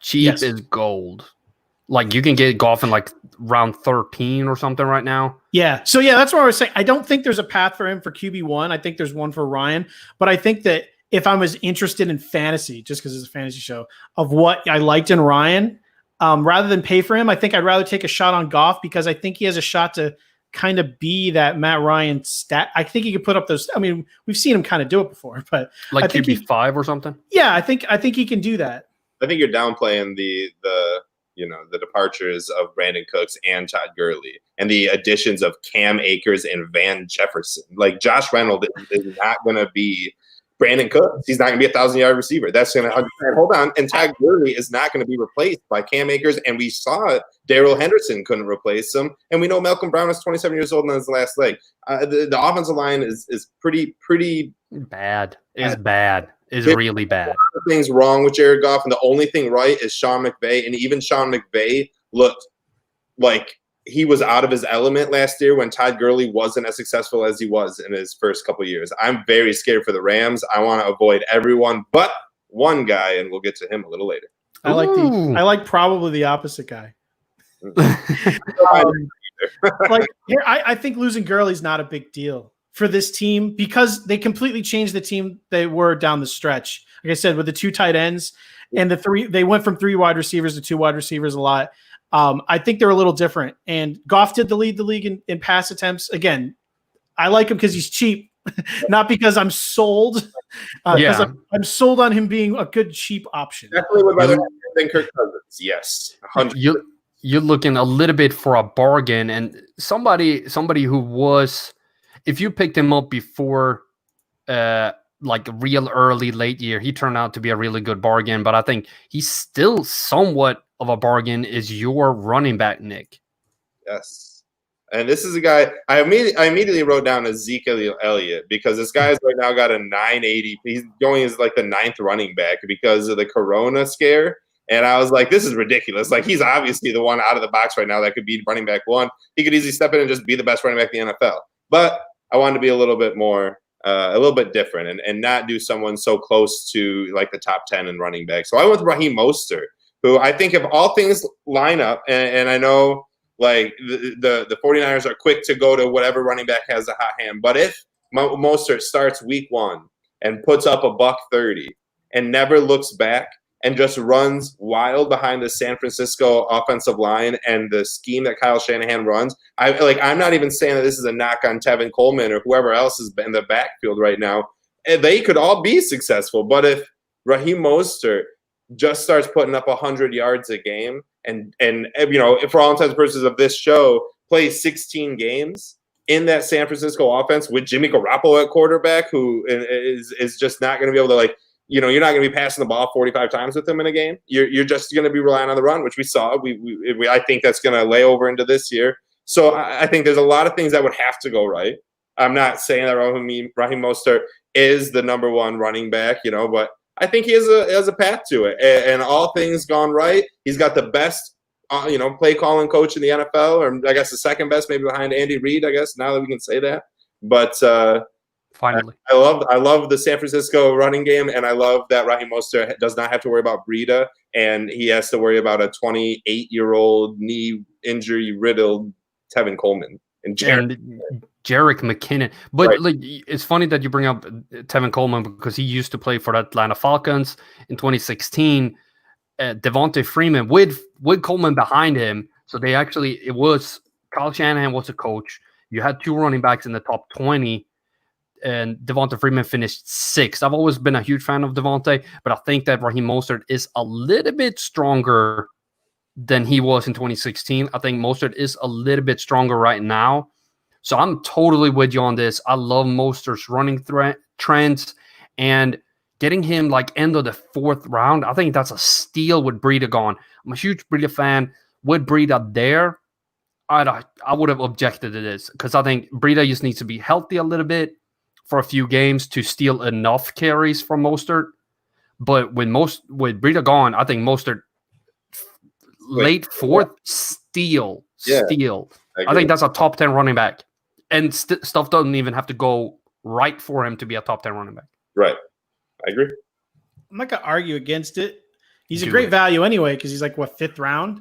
S1: Cheap is gold. Like you can get Goff in like round 13 or something right now.
S2: Yeah. So that's what I was saying. I don't think there's a path for him for QB1. I think there's one for Ryan. But I think that if I was interested in fantasy, just because it's a fantasy show, of what I liked in Ryan, rather than pay for him, I think I'd rather take a shot on Goff because I think he has a shot to kind of be that Matt Ryan stat. I think he could put up those. I mean, we've seen him kind of do it before, but
S1: like
S2: I think
S1: QB5 or something.
S2: Yeah, I think he can do that.
S3: I think you're downplaying the departures of Brandon Cooks and Todd Gurley and the additions of Cam Akers and Van Jefferson. Like Josh Reynolds is not going to be Brandon Cooks. He's not going to be a 1,000-yard receiver. That's going to hold on. And Todd Gurley is not going to be replaced by Cam Akers. And we saw it. Darrell Henderson couldn't replace him. And we know Malcolm Brown is 27 years old on his last leg. The offensive line is pretty
S1: bad. It's bad. It's really bad.
S3: A lot of things wrong with Jared Goff, and the only thing right is Sean McVay. And even Sean McVay looked like he was out of his element last year when Todd Gurley wasn't as successful as he was in his first couple of years. I'm very scared for the Rams. I want to avoid everyone but one guy, and we'll get to him a little later.
S2: I like probably the opposite guy. I think losing Gurley's not a big deal for this team because they completely changed the team they were down the stretch. Like I said, with the 2 tight ends and they went from 3 wide receivers to 2 wide receivers a lot. I think they're a little different. And Goff did lead the league in pass attempts. Again, I like him because he's cheap, not because I'm sold. I'm sold on him being a good cheap option.
S3: Definitely would rather than Kirk Cousins. Yes, 100%.
S1: You're looking a little bit for a bargain, and somebody who was, if you picked him up before like real early, late year, he turned out to be a really good bargain. But I think he's still somewhat of a bargain is your running back, Nick.
S3: Yes. And this is a guy I immediately wrote down as Zika Eliot because this guy's right now got a 980. He's going as like the 9th running back because of the Corona scare. And I was like, this is ridiculous. Like, he's obviously the one out of the box right now that could be running back 1. He could easily step in and just be the best running back in the NFL. But I wanted to be a little bit more, a little bit different and not do someone so close to like the top 10 in running back. So I went with Raheem Mostert, who I think if all things line up, and I know like the 49ers are quick to go to whatever running back has a hot hand. But if Mostert starts week 1 and puts up $130 and never looks back, and just runs wild behind the San Francisco offensive line and the scheme that Kyle Shanahan runs. I'm not even saying that this is a knock on Tevin Coleman or whoever else is in the backfield right now. They could all be successful. But if Raheem Mostert just starts putting up 100 yards a game and for all intents and purposes of this show, plays 16 games in that San Francisco offense with Jimmy Garoppolo at quarterback, who is just not going to be able to you're not going to be passing the ball 45 times with him in a game. You're just going to be relying on the run, which we saw. I think that's going to lay over into this year. So I think there's a lot of things that would have to go right. I'm not saying that Raheem Mostert is the number 1 running back, but I think he has a path to it. And all things gone right, he's got the best, play calling coach in the NFL, or I guess the second best, maybe behind Andy Reid. I guess now that we can say that, but.
S1: Finally,
S3: I love the San Francisco running game, and I love that Raheem Mostert does not have to worry about Breida, and he has to worry about a 28-year-old knee injury riddled Tevin Coleman and
S1: Jerick McKinnon. But it's funny that you bring up Tevin Coleman because he used to play for the Atlanta Falcons in 2016. Devonta Freeman with Coleman behind him, so it was Kyle Shanahan was a coach. You had 2 running backs in the top 20. And Devonta Freeman finished 6th. I've always been a huge fan of Devonta, but I think that Raheem Mostert is a little bit stronger than he was in 2016. I think Mostert is a little bit stronger right now. So I'm totally with you on this. I love Mostert's running trends, and getting him like end of the 4th round, I think that's a steal with Breida gone. I'm a huge Breida fan. With Breida there, I would have objected to this because I think Breida just needs to be healthy a little bit for a few games to steal enough carries from Mostert. But with Breida gone, I think Mostert late 4th steal. I think that's a top 10 running back. And stuff doesn't even have to go right for him to be a top 10 running back.
S3: Right. I agree.
S2: I'm not going to argue against it. He's a great value anyway because he's like, 5th round?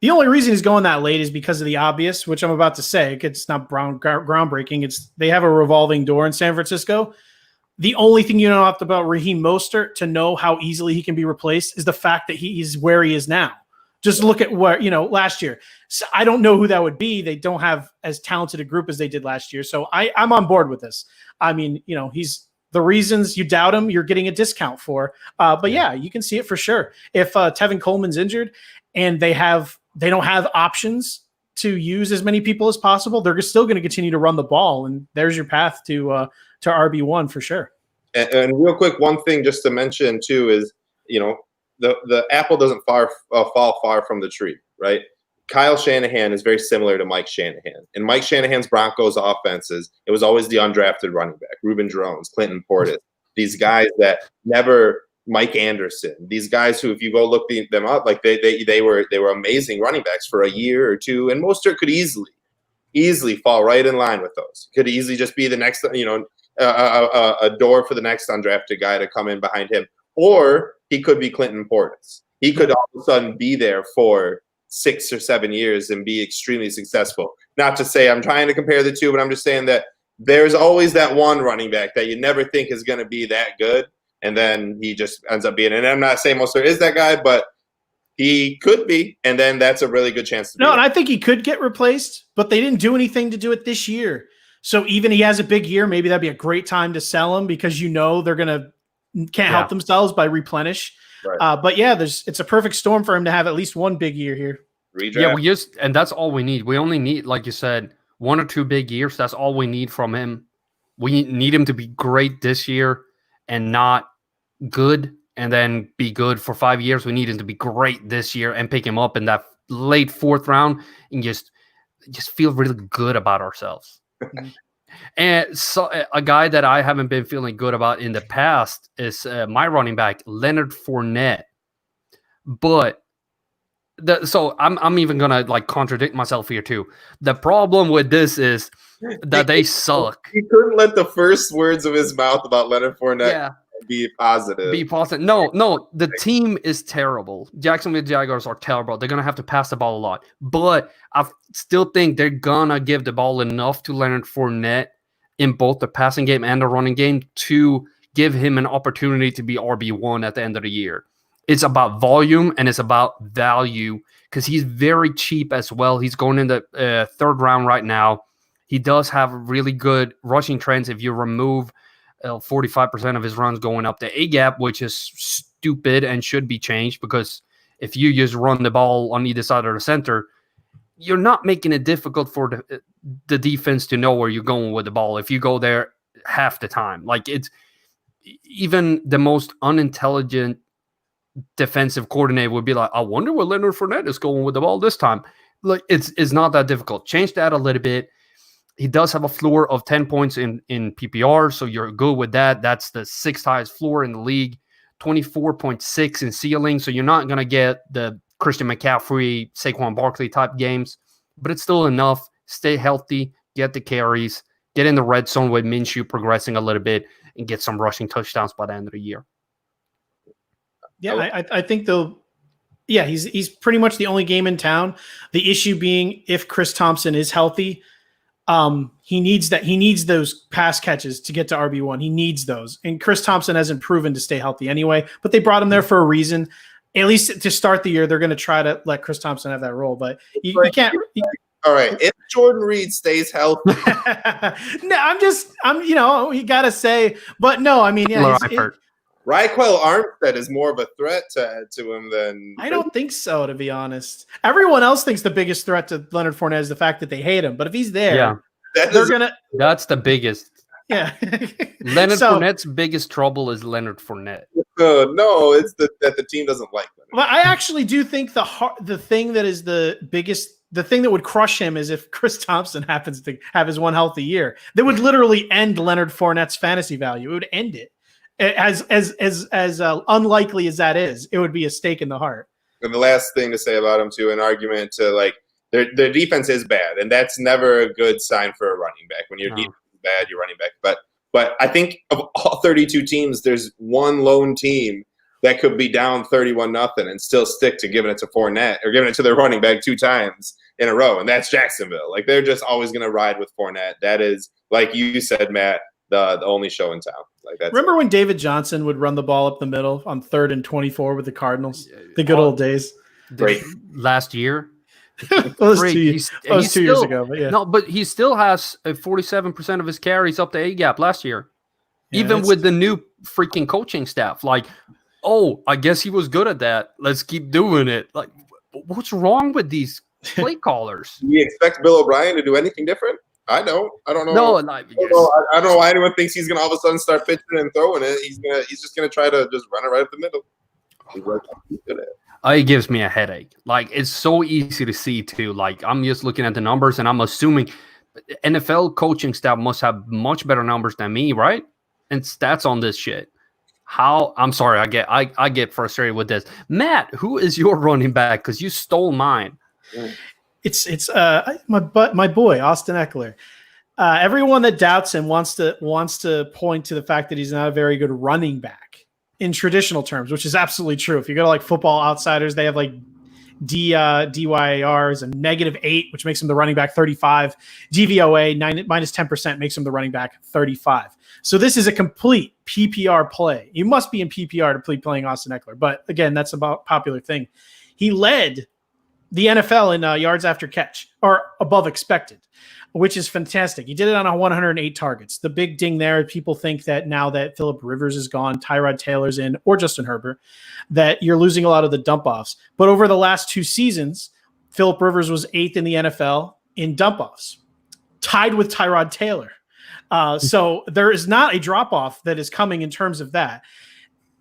S2: The only reason he's going that late is because of the obvious, which I'm about to say. It's not groundbreaking. They have a revolving door in San Francisco. The only thing you know about Raheem Mostert to know how easily he can be replaced is the fact that he's where he is now. Just look at where, last year. So I don't know who that would be. They don't have as talented a group as they did last year. So I'm on board with this. I mean, he's the reasons you doubt him, you're getting a discount for. But yeah, you can see it for sure. If Tevin Coleman's injured and they don't have options to use as many people as possible, they're still going to continue to run the ball, and there's your path to RB1 for sure.
S3: And real quick, one thing just to mention too is, the apple doesn't fall far from the tree, right? Kyle Shanahan is very similar to Mike Shanahan. In Mike Shanahan's Broncos offenses, it was always the undrafted running back, Reuben Jones, Clinton Portis, these guys that never. Mike Anderson, these guys who, if you go look them up, like they were amazing running backs for a year or two, and Mostert could easily fall right in line with those. Could easily just be the next, a door for the next undrafted guy to come in behind him, or he could be Clinton Portis. He could all of a sudden be there for 6 or 7 years and be extremely successful. Not to say I'm trying to compare the two, but I'm just saying that there's always that one running back that you never think is going to be that good. And then he just ends up being, and I'm not saying Mostert is that guy, but he could be. And then that's a really good chance to be.
S2: No, and I think he could get replaced, but they didn't do anything to do it this year. So even he has a big year, maybe that'd be a great time to sell him because they're can't help themselves by replenish.
S3: Right.
S2: But yeah, it's a perfect storm for him to have at least one big year here.
S3: Redraft.
S1: Yeah, and that's all we need. We only need, like you said, 1 or 2 big years. That's all we need from him. We need him to be great this year. and not good and then be good for 5 years. We need him to be great this year and pick him up in that late 4th round and just feel really good about ourselves. And so a guy that I haven't been feeling good about in the past is my running back, Leonard Fournette. But so I'm even gonna like contradict myself here too. The problem with this is that they suck.
S3: He couldn't let the first words of his mouth about Leonard Fournette be positive.
S1: No, the team is terrible. Jacksonville Jaguars are terrible. They're gonna have to pass the ball a lot, but I still think they're gonna give the ball enough to Leonard Fournette in both the passing game and the running game to give him an opportunity to be RB1 at the end of the year. It's about volume and it's about value because he's very cheap as well. He's going in the 3rd round right now. He does have really good rushing trends if you remove 45% of his runs going up the A-gap, which is stupid and should be changed because if you just run the ball on either side of the center, you're not making it difficult for the defense to know where you're going with the ball if you go there half the time. Like, it's even the most unintelligent defensive coordinator would be like, I wonder where Leonard Fournette is going with the ball this time. Like, it's not that difficult. Change that a little bit. He does have a floor of 10 points in PPR, so you're good with that. That's the 6th highest floor in the league, 24.6 in ceiling, so you're not going to get the Christian McCaffrey, Saquon Barkley type games, but it's still enough. Stay healthy, get the carries, get in the red zone with Minshew progressing a little bit, and get some rushing touchdowns by the end of the year.
S2: Yeah, I think they'll. Yeah, he's pretty much the only game in town. The issue being if Chris Thompson is healthy, he needs that. He needs those pass catches to get to RB1. He needs those, and Chris Thompson hasn't proven to stay healthy anyway. But they brought him there for a reason. At least to start the year, they're going to try to let Chris Thompson have that role. But you can't.
S3: All right, if Jordan Reed stays healthy,
S2: I'm. You got to say, but no, I mean, yeah.
S3: Raquel Armstead is more of a threat to him than
S2: I don't think so, to be honest. Everyone else thinks the biggest threat to Leonard Fournette is the fact that they hate him. But if he's there,
S1: that's the biggest.
S2: Yeah.
S1: Leonard Fournette's biggest trouble is Leonard Fournette.
S3: No, it's that the team doesn't like him.
S2: Well, I actually do think the thing that is the biggest, the thing that would crush him is if Chris Thompson happens to have his one healthy year. That would literally end Leonard Fournette's fantasy value. It would end it. As unlikely as that is, it would be a stake in the heart.
S3: And the last thing to say about him, too, an argument to like their defense is bad, and that's never a good sign for a running back. When your defense is bad, you're running back. But I think of all 32 teams, there's one lone team that could be down 31-0 and still stick to giving it to Fournette or giving it to their running back 2 times in a row, and that's Jacksonville. Like, they're just always going to ride with Fournette. That is, like you said, Matt, the only show in town. Like, that's
S2: remember when David Johnson would run the ball up the middle on 3rd and 24 with the Cardinals? The good old days.
S3: Great.
S1: Last year.
S2: That was 2 years ago. But yeah.
S1: No, but he still has 47% of his carries up the A-gap last year. Yeah, even with the new freaking coaching staff. Like, oh, I guess he was good at that. Let's keep doing it. Like, what's wrong with these play callers?
S3: Do you expect Bill O'Brien to do anything different? I don't know.
S2: No,
S3: I don't know why anyone thinks he's gonna all of a sudden start pitching and throwing it. He's just gonna try to just run it right up the middle.
S1: It gives me a headache. Like, it's so easy to see too. Like, I'm just looking at the numbers and I'm assuming NFL coaching staff must have much better numbers than me, right? And stats on this shit. I'm sorry, I get frustrated with this. Matt, who is your running back? Because you stole mine.
S2: It's my boy Austin Eckler. Everyone that doubts him wants to point to the fact that he's not a very good running back in traditional terms, which is absolutely true. If you go to like Football Outsiders, they have like DYAR is a -8, which makes him the running back 35. DVOA -10% makes him the running back 35. So this is a complete PPR play. You must be in PPR to be playing Austin Eckler. But again, that's a popular thing. He led the NFL in yards after catch or above expected, which is fantastic. He did it on 108 targets. The big ding there, people think that now that Phillip Rivers is gone, Tyrod Taylor's in, or Justin Herbert, that you're losing a lot of the dump-offs. But over the last 2 seasons, Phillip Rivers was 8th in the NFL in dump-offs, tied with Tyrod Taylor. So there is not a drop off that is coming in terms of that.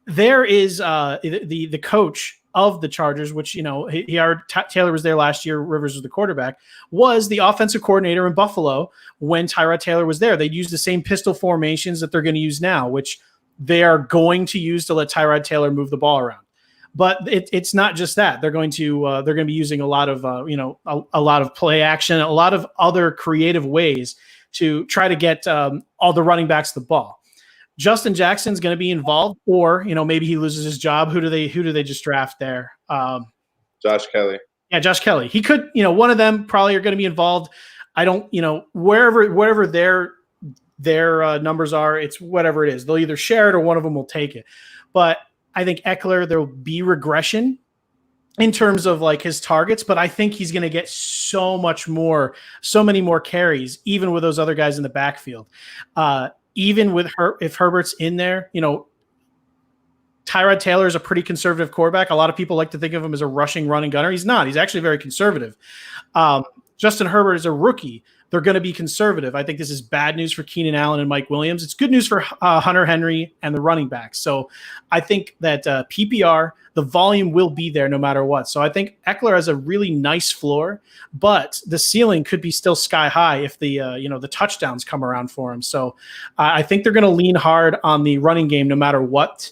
S2: There is the coach of the Chargers, which, Taylor was there last year. Rivers was the quarterback, was the offensive coordinator in Buffalo when Tyrod Taylor was there. They'd use the same pistol formations that they're going to use now, which they are going to use to let Tyrod Taylor move the ball around. But it's not just that. They're going to be using a lot of a lot of play action, a lot of other creative ways to try to get all the running backs the ball. Justin Jackson's going to be involved, or maybe he loses his job. Who do they just draft there?
S3: Josh Kelly.
S2: Yeah, Josh Kelly. He could, one of them probably are going to be involved. I don't, wherever their numbers are, it's whatever it is. They'll either share it or one of them will take it. But I think Eckler, there will be regression in terms of like his targets, but I think he's going to get so many more carries, even with those other guys in the backfield. Even with if Herbert's in there, Tyrod Taylor is a pretty conservative quarterback. A lot of people like to think of him as a rushing, running gunner. He's not. He's actually very conservative. Justin Herbert is a rookie. They're going to be conservative. I think this is bad news for Keenan Allen and Mike Williams. It's good news for Hunter Henry and the running backs. So I think that PPR, the volume will be there no matter what. So I think Eckler has a really nice floor, but the ceiling could be still sky high if the touchdowns come around for him. So I think they're going to lean hard on the running game no matter what.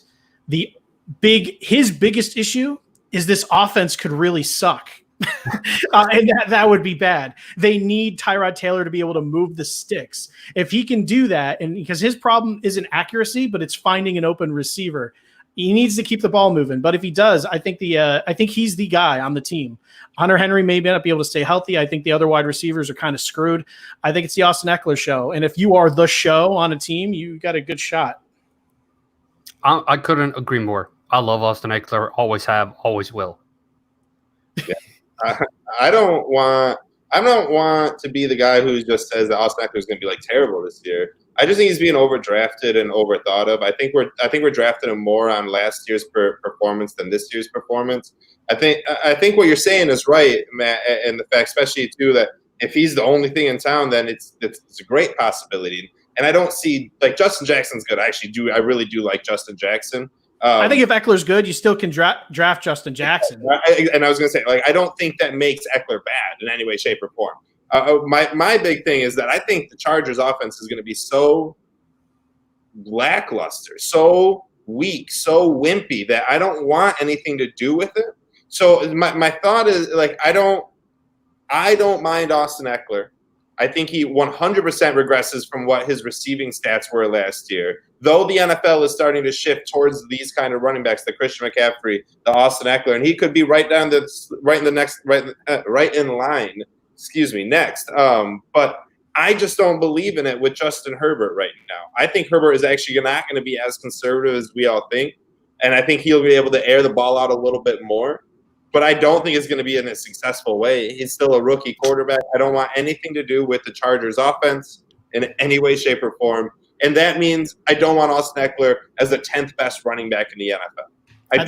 S2: His biggest issue is this offense could really suck. And that would be bad. They need Tyrod Taylor to be able to move the sticks. If he can do that, and because his problem isn't accuracy, but it's finding an open receiver, he needs to keep the ball moving. But if he does, I think he's the guy on the team. Hunter Henry may not be able to stay healthy. I think the other wide receivers are kind of screwed. I think it's the Austin Eckler show. And if you are the show on a team, you got a good shot.
S1: I couldn't agree more. I love Austin Eckler. Always have, always will.
S3: Yeah. I don't want to be the guy who just says that Austin Eckler is going to be like terrible this year. I just think he's being overdrafted and overthought of. I think we're drafting him more on last year's performance than this year's performance. I think what you're saying is right, Matt, and the fact, especially too, that if he's the only thing in town, then it's a great possibility. And I don't see like Justin Jackson's good. I really do like Justin Jackson.
S2: I think if Eckler's good, you still can draft Justin Jackson.
S3: And I was going to say, like, I don't think that makes Eckler bad in any way, shape, or form. My big thing is that I think the Chargers' offense is going to be so lackluster, so weak, so wimpy that I don't want anything to do with it. So my thought is, like, I don't mind Austin Eckler. I think he 100% regresses from what his receiving stats were last year. Though the NFL is starting to shift towards these kind of running backs, the Christian McCaffrey, the Austin Eckler, and he could be right in line. Next. But I just don't believe in it with Justin Herbert right now. I think Herbert is actually not going to be as conservative as we all think, and I think he'll be able to air the ball out a little bit more. But I don't think it's going to be in a successful way. He's still a rookie quarterback. I don't want anything to do with the Chargers offense in any way, shape, or form. And that means I don't want Austin Eckler as the 10th best running back in the NFL.
S2: I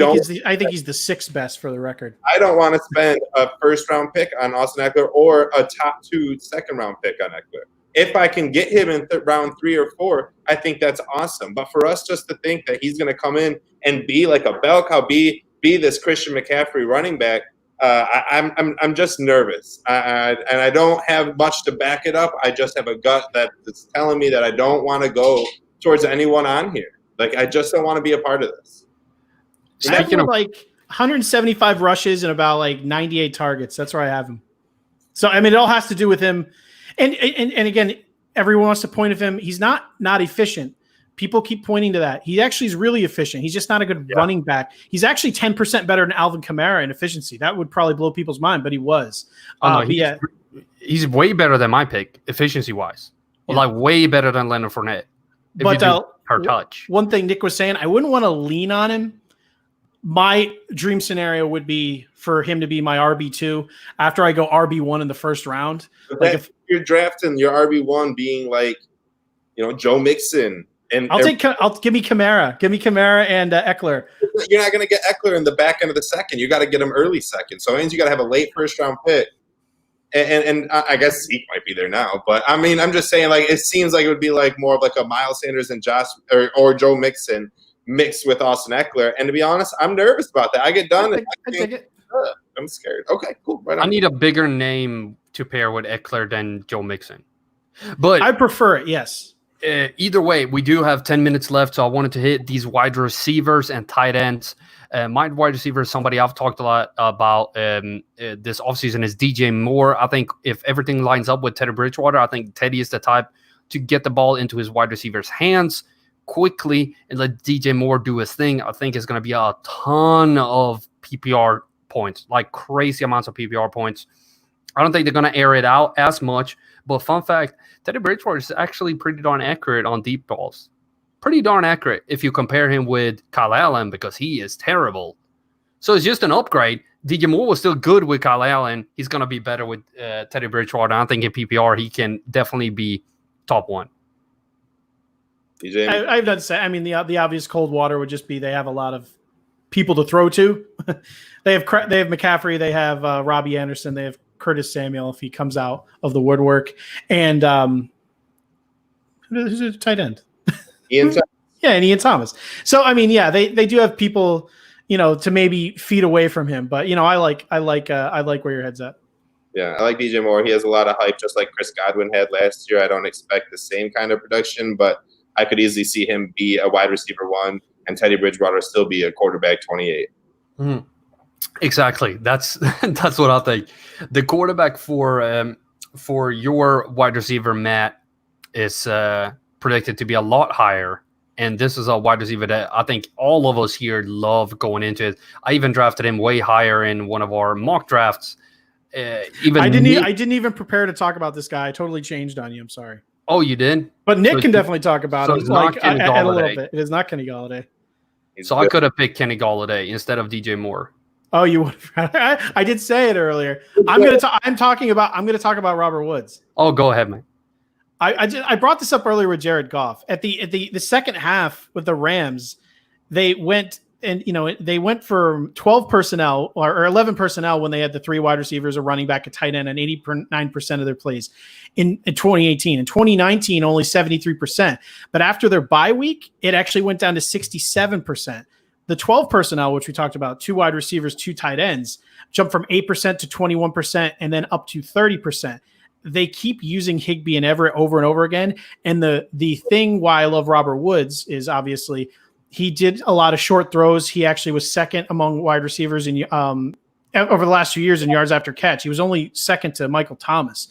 S2: think he's the 6th best for the record.
S3: I don't want to spend a first-round pick on Austin Eckler or a top 2 second-round pick on Eckler. If I can get him in round 3 or 4, I think that's awesome. But for us just to think that he's going to come in and be like a bell cow, be this Christian McCaffrey running back, I'm just nervous. And I don't have much to back it up. I just have a gut that's telling me that I don't want to go towards anyone on here. Like, I just don't want to be a part of this.
S2: Speaking of like 175 rushes and about like 98 targets. That's where I have him. So, I mean, it all has to do with him. And again, everyone wants to point of him. He's not efficient. People keep pointing to that. He actually is really efficient. He's just not a good running back. He's actually 10% better than Alvin Kamara in efficiency. That would probably blow people's mind, but he was.
S1: He's way better than my pick, efficiency-wise. Yeah. Like, way better than Leonard Fournette.
S2: But
S1: per touch.
S2: One thing Nick was saying, I wouldn't want to lean on him. My dream scenario would be for him to be my RB2 after I go RB1 in the first round.
S3: Like if you're drafting your RB1 being like, Joe Mixon. And
S2: give me Kamara. Give me Kamara and Eckler.
S3: You're not going to get Eckler in the back end of the second. You got to get him early second. So it means you got to have a late first round pick And I guess Zeke might be there now, but I mean, I'm just saying, like, it seems like it would be like more of like a Miles Sanders and Josh or Joe Mixon mixed with Austin Eckler. And to be honest, I'm nervous about that. I get done.
S2: I take it.
S3: I'm scared. Okay, cool. Right on.
S1: I need a bigger name to pair with Eckler than Joe Mixon. But
S2: I prefer it, yes.
S1: Either way, we do have 10 minutes left, so I wanted to hit these wide receivers and tight ends. My wide receiver is somebody I've talked a lot about this offseason is DJ Moore. I think if everything lines up with Teddy Bridgewater, I think Teddy is the type to get the ball into his wide receivers' hands quickly and let DJ Moore do his thing. I think it's going to be a ton of PPR points, like crazy amounts of PPR points. I don't think they're going to air it out as much. But fun fact, Teddy Bridgewater is actually pretty darn accurate on deep balls. Pretty darn accurate if you compare him with Kyle Allen because he is terrible. So it's just an upgrade. DJ Moore was still good with Kyle Allen. He's going to be better with Teddy Bridgewater. I think in PPR, he can definitely be top one.
S3: DJ?
S2: I have nothing to say. I mean, the obvious cold water would just be they have a lot of people to throw to. They have McCaffrey. They have Robbie Anderson. They have Curtis Samuel if he comes out of the woodwork. And who's a tight end?
S3: Ian Thomas.
S2: Yeah, and Ian Thomas. So, I mean, yeah, they do have people, to maybe feed away from him. But, I like where your head's at.
S3: Yeah, I like DJ Moore. He has a lot of hype, just like Chris Godwin had last year. I don't expect the same kind of production, but I could easily see him be a wide receiver 1 and Teddy Bridgewater still be a quarterback 28.
S1: Mm-hmm. Exactly. That's what I think. The quarterback for your wide receiver, Matt, is predicted to be a lot higher. And this is a wide receiver that I think all of us here love going into it. I even drafted him way higher in one of our mock drafts. I didn't even prepare to talk about this guy. I totally changed on you. I'm sorry. Oh, you did?
S2: But Nick can definitely talk about him.
S1: It's like
S2: a little bit. It is not Kenny Galladay.
S1: So I could have picked Kenny Galladay instead of DJ Moore.
S2: Oh, you would. I did say it earlier. I'm going to talk about Robert Woods. Oh, go ahead, man. I brought this up earlier with Jared Goff at the second half with the Rams. They went for 12 personnel or 11 personnel when they had the 3 wide receivers, a running back, a tight end, and 89% of their plays in 2018. In 2019, only 73%. But after their bye week, it actually went down to 67%. The 12 personnel, which we talked about, 2 wide receivers, 2 tight ends, jumped from 8% to 21% and then up to 30%. They keep using Higbee and Everett over and over again. And the thing why I love Robert Woods is obviously he did a lot of short throws. He actually was second among wide receivers in over the last few years in yards after catch. He was only second to Michael Thomas.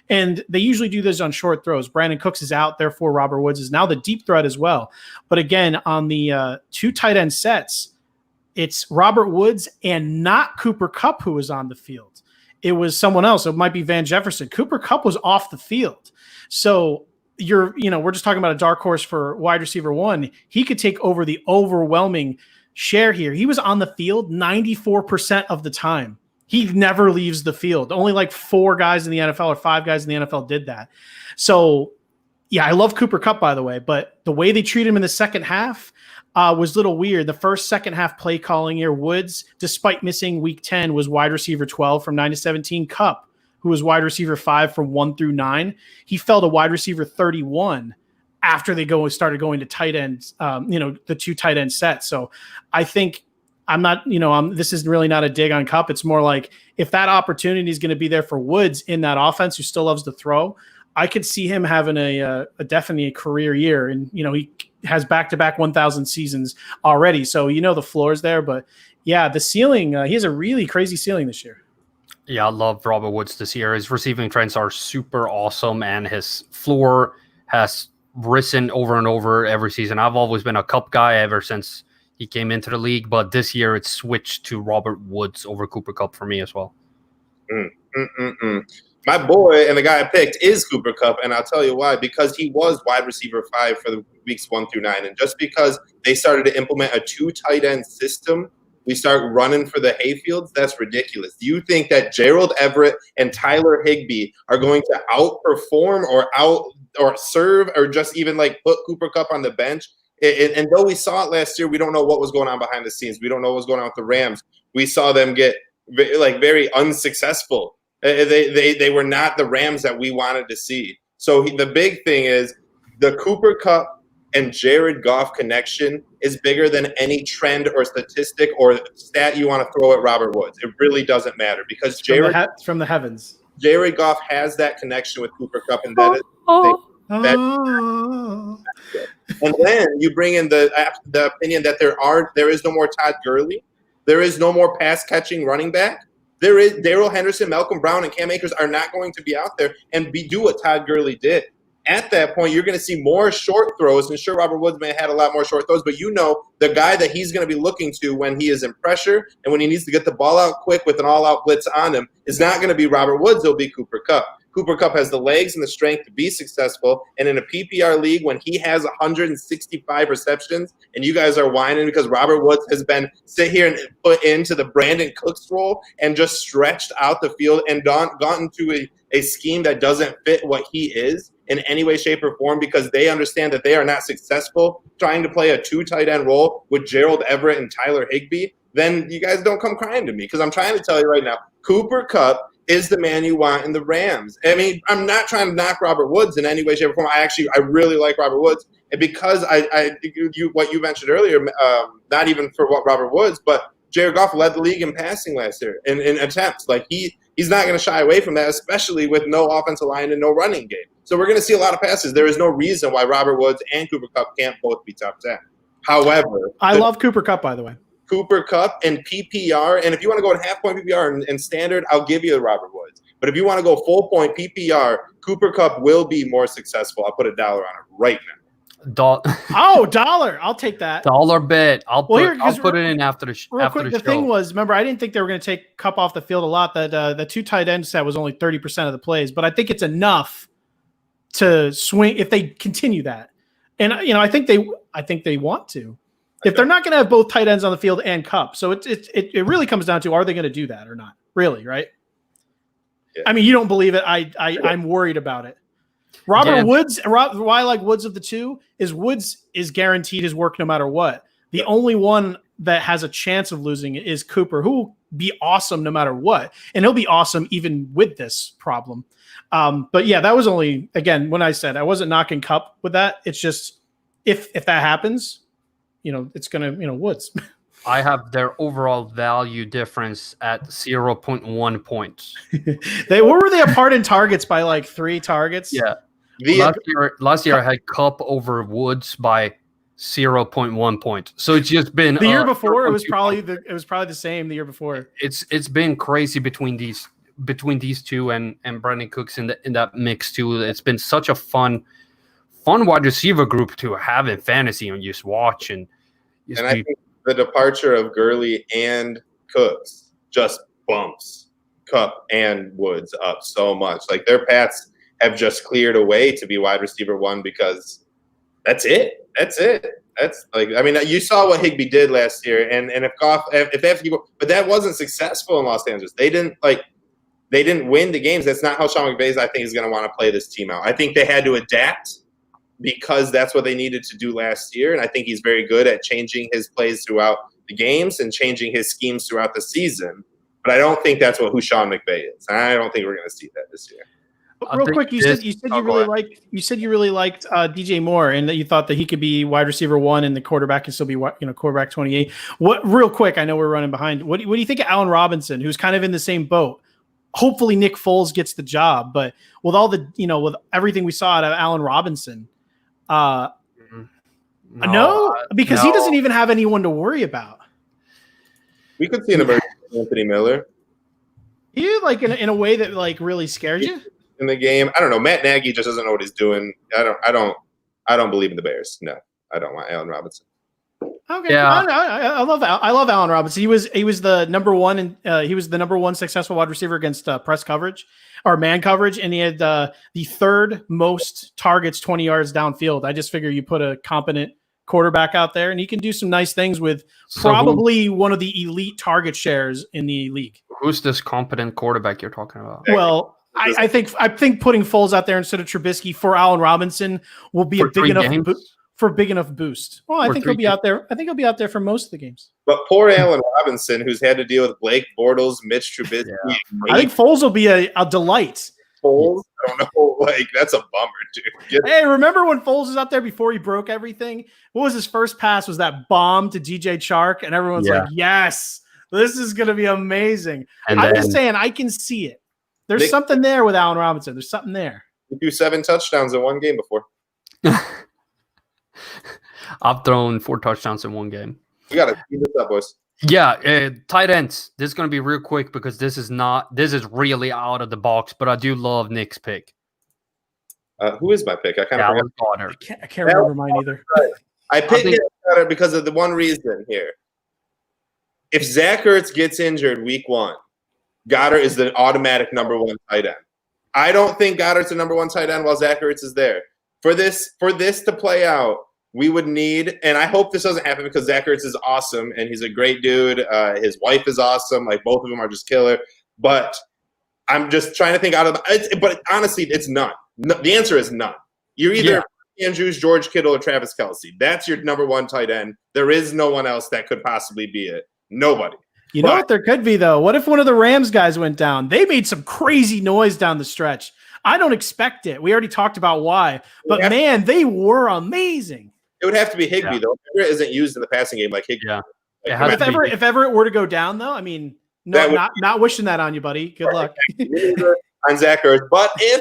S2: And they usually do this on short throws. Brandon Cooks is out, therefore Robert Woods is now the deep threat as well. But again, on the 2 tight end sets, it's Robert Woods and not Cooper Kupp who was on the field. It was someone else. It might be Van Jefferson. Cooper Kupp was off the field. So we're just talking about a dark horse for wide receiver 1. He could take over the overwhelming share here. He was on the field 94% of the time. He never leaves the field. Only like 4 guys in the NFL or 5 guys in the NFL did that. So, yeah, I love Cooper Kupp, by the way, but the way they treat him in the second half was a little weird. The second half play calling here, Woods, despite missing week 10, was wide receiver 12 from 9 to 17. Kupp, who was wide receiver 5 from 1 through 9, he fell to wide receiver 31 after they started going to tight ends, the 2 tight end sets. So I think I'm not, this is really not a dig on Kupp. It's more like if that opportunity is going to be there for Woods in that offense who still loves to throw, I could see him having a definitely a career year. And, he has back-to-back 1,000 seasons already. So, the floor is there. But, yeah, the ceiling, he has a really crazy ceiling this year.
S1: Yeah, I love Robert Woods this year. His receiving trends are super awesome, and his floor has risen over and over every season. I've always been a Kupp guy ever since he came into the league, but this year it's switched to Robert Woods over Cooper Kupp for me as well.
S3: My boy and the guy I picked is Cooper Kupp, and I'll tell you why. Because he was wide receiver 5 for the weeks 1 through 9, and just because they started to implement a 2 tight end system, we start running for the hayfields. That's ridiculous. Do you think that Gerald Everett and Tyler Higbee are going to outperform or serve or just even like put Cooper Kupp on the bench? And though we saw it last year, we don't know what was going on behind the scenes. We don't know what was going on with the Rams. We saw them get very unsuccessful They were not the Rams that we wanted to see. So the big thing is the Cooper Kupp and Jared Goff connection is bigger than any trend or statistic or stat you want to throw at Robert Woods. It really doesn't matter because
S2: from the heavens.
S3: Jared Goff has that connection with Cooper Kupp, and that is and then you bring in the opinion that there is no more Todd Gurley, there is no more pass catching running back. There is Darrell Henderson, Malcolm Brown, and Cam Akers are not going to be out there and do what Todd Gurley did. At that point, you're going to see more short throws. And sure, Robert Woods may have had a lot more short throws, but the guy that he's going to be looking to when he is in pressure and when he needs to get the ball out quick with an all-out blitz on him is not going to be Robert Woods. It'll be Cooper Kupp. Cooper Kupp has the legs and the strength to be successful. And in a PPR league, when he has 165 receptions and you guys are whining because Robert Woods has been sit here and put into the Brandon Cooks role and just stretched out the field and gotten to a scheme that doesn't fit what he is in any way, shape, or form because they understand that they are not successful trying to play a 2 tight end role with Gerald Everett and Tyler Higbee, then you guys don't come crying to me because I'm trying to tell you right now, Cooper Kupp is the man you want in the Rams. I mean, I'm not trying to knock Robert Woods in any way, shape, or form. I really like Robert Woods. And because what you mentioned earlier, not even for what Robert Woods, but Jared Goff led the league in passing last year in attempts. Like he's not going to shy away from that, especially with no offensive line and no running game. So we're going to see a lot of passes. There is no reason why Robert Woods and Cooper Kupp can't both be top 10. However,
S2: I love Cooper Kupp, by the way.
S3: Cooper Kupp and PPR, and if you want to go in half-point PPR and standard, I'll give you the Robert Woods. But if you want to go full-point PPR, Cooper Kupp will be more successful. I'll put $1 on it right now.
S2: $1. I'll take that.
S1: Dollar bet. I'll put it in after the show.
S2: The thing was, remember, I didn't think they were going to take Kupp off the field a lot. That the 2 tight end set was only 30% of the plays, but I think it's enough to swing if they continue that. And I think they want to. If they're not going to have both tight ends on the field and Kupp, so it really comes down to, are they going to do that or not? Really, right? Yeah. I mean, you don't believe it. I'm worried about it. Woods, why I like Woods of the two is Woods is guaranteed his work no matter what. The only one that has a chance of losing is Cooper, who will be awesome no matter what. And he'll be awesome even with this problem. But yeah, that was only, again, when I said I wasn't knocking Kupp with that. It's just, if that happens, it's going to, Woods.
S1: I have their overall value difference at 0.1 points.
S2: Were they apart in targets by like 3 targets?
S1: Yeah. Last year I had Kupp over Woods by 0.1 point. So it's just been
S2: the year before. It was probably the same the year before.
S1: It's been crazy between these two and Brandon Cooks in that mix too. It's been such a fun wide receiver group to have in fantasy and just watch and
S3: I think the departure of Gurley and Cooks just bumps Kupp and Woods up so much. Like their paths have just cleared away to be wide receiver 1 because that's it. That's like, I mean, you saw what Higbee did last year, and if Goff, if they have to go, but that wasn't successful in Los Angeles. They didn't win the games. That's not how Sean McVay, I think, is going to want to play this team out. I think they had to adapt because that's what they needed to do last year, and I think he's very good at changing his plays throughout the games and changing his schemes throughout the season. But I don't think that's who Sean McVay is. I don't think we're going to see that this year.
S2: Real quick, you said you really liked DJ Moore, and that you thought that he could be wide receiver 1 and the quarterback can still be quarterback 28. Real quick, I know we're running behind. What do you think of Allen Robinson, who's kind of in the same boat? Hopefully Nick Foles gets the job, but with all the with everything we saw out of Allen Robinson, no, because he doesn't even have anyone to worry about.
S3: We could see an emergence of Anthony Miller.
S2: You like in a way that like really scares you
S3: in the game. I don't know. Matt Nagy just doesn't know what he's doing. I don't believe in the Bears. No, I don't want Allen Robinson.
S2: Okay, yeah. I love Allen Robinson. He was the number one, and he was the number 1 successful wide receiver against press coverage or man coverage, and he had the 3rd most targets 20 yards downfield. I just figure you put a competent quarterback out there, and he can do some nice things with probably one of the elite target shares in the league.
S1: Who's this competent quarterback you're talking about?
S2: Well, I think putting Foles out there instead of Trubisky for Allen Robinson will be a big enough boost. for a big enough boost. Well, I
S1: Or
S2: think he'll
S1: 3
S2: be out there. I think he'll be out there for most of the games.
S3: But poor Allen Robinson, who's had to deal with Blake Bortles, Mitch Trubisky,
S1: Yeah.
S2: I think Foles will be a delight.
S3: Foles. I don't know. Like, that's a bummer, dude.
S2: Hey, remember when Foles was out there before he broke everything? What was his first pass? Was that bomb to DJ Chark? And everyone's like, yes, this is going to be amazing.
S1: And
S2: I'm
S1: then,
S2: just saying, I can see it. There's
S3: Nick-
S2: something there with Allen Robinson. There's something there.
S3: He threw 7 touchdowns in one game before.
S1: I've thrown 4 touchdowns in one game.
S3: We got to keep this up, boys.
S1: Yeah, tight ends. This is going to be real quick because this is really out of the box, but I do love Nick's pick.
S3: Who is my pick? I kind of forgot.
S1: Goddard.
S2: I can't remember mine either.
S3: I picked it because of the one reason here. If Zach Ertz gets injured week 1, Goddard is the automatic number 1 tight end. I don't think Goddard's the number 1 tight end while Zach Ertz is there. For this to play out, we would need, and I hope this doesn't happen because Zach Ertz is awesome and he's a great dude. His wife is awesome. Like, both of them are just killer. But I'm just trying to think out of but honestly, it's none. No, the answer is none. You're either Andrews, George Kittle, or Travis Kelce. That's your number 1 tight end. There is no one else that could possibly be it. Nobody.
S2: You know what there could be, though? What if one of the Rams guys went down? They made some crazy noise down the stretch. I don't expect it. We already talked about why. But, man, they were amazing.
S3: It would have to be Higbee, though. Everett isn't used in the passing game like Higbee.
S1: Yeah.
S3: Like,
S2: If Everett were to go down, though, I mean, no, not wishing that on you, buddy. Good luck.
S3: On Zach Ertz. But if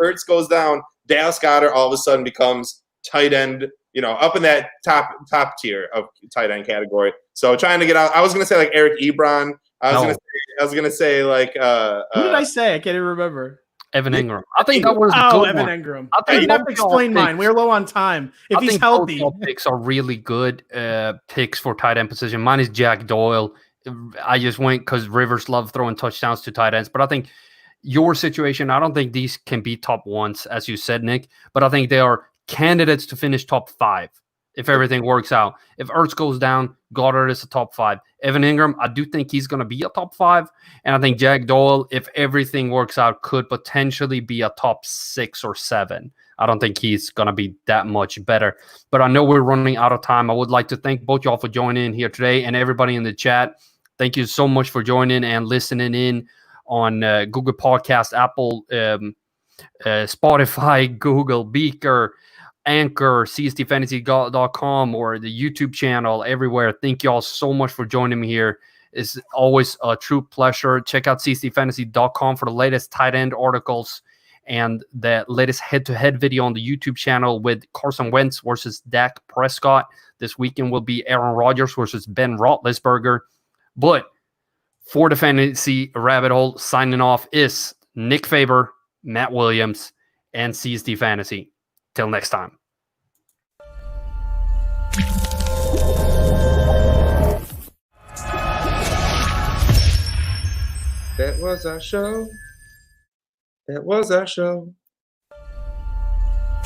S3: Ertz goes down, Dallas Goedert all of a sudden becomes tight end, up in that top tier of tight end category. So trying to get out. I was going to say like Eric Ebron. I was going to say like
S2: who did I say? I can't even remember.
S1: Evan Ingram. I think that was a good
S2: Evan
S1: one.
S2: Ingram.
S1: I think
S2: you have to explain mine. We're low on time. If he's healthy,
S1: both picks are really good picks for tight end position. Mine is Jack Doyle. I just went because Rivers love throwing touchdowns to tight ends, but I think your situation, I don't think these can be top 1s, as you said, Nick, but I think they are candidates to finish top 5 if everything works out. If Ertz goes down, Goddard is a top 5. Evan Ingram, I do think he's going to be a top 5. And I think Jack Doyle, if everything works out, could potentially be a top 6 or 7. I don't think he's going to be that much better. But I know we're running out of time. I would like to thank both y'all for joining in here today and everybody in the chat. Thank you so much for joining and listening in on Google Podcast, Apple, Spotify, Google, Beaker, Anchor, CSTFantasy.com, or the YouTube channel, everywhere. Thank y'all so much for joining me here. It's always a true pleasure. Check out CSTFantasy.com for the latest tight end articles and the latest head-to-head video on the YouTube channel with Carson Wentz versus Dak Prescott. This weekend will be Aaron Rodgers versus Ben Roethlisberger. But for the Fantasy Rabbit Hole, signing off is Nick Faber, Matt Williams, and CST Fantasy. Till next time.
S3: That was our show.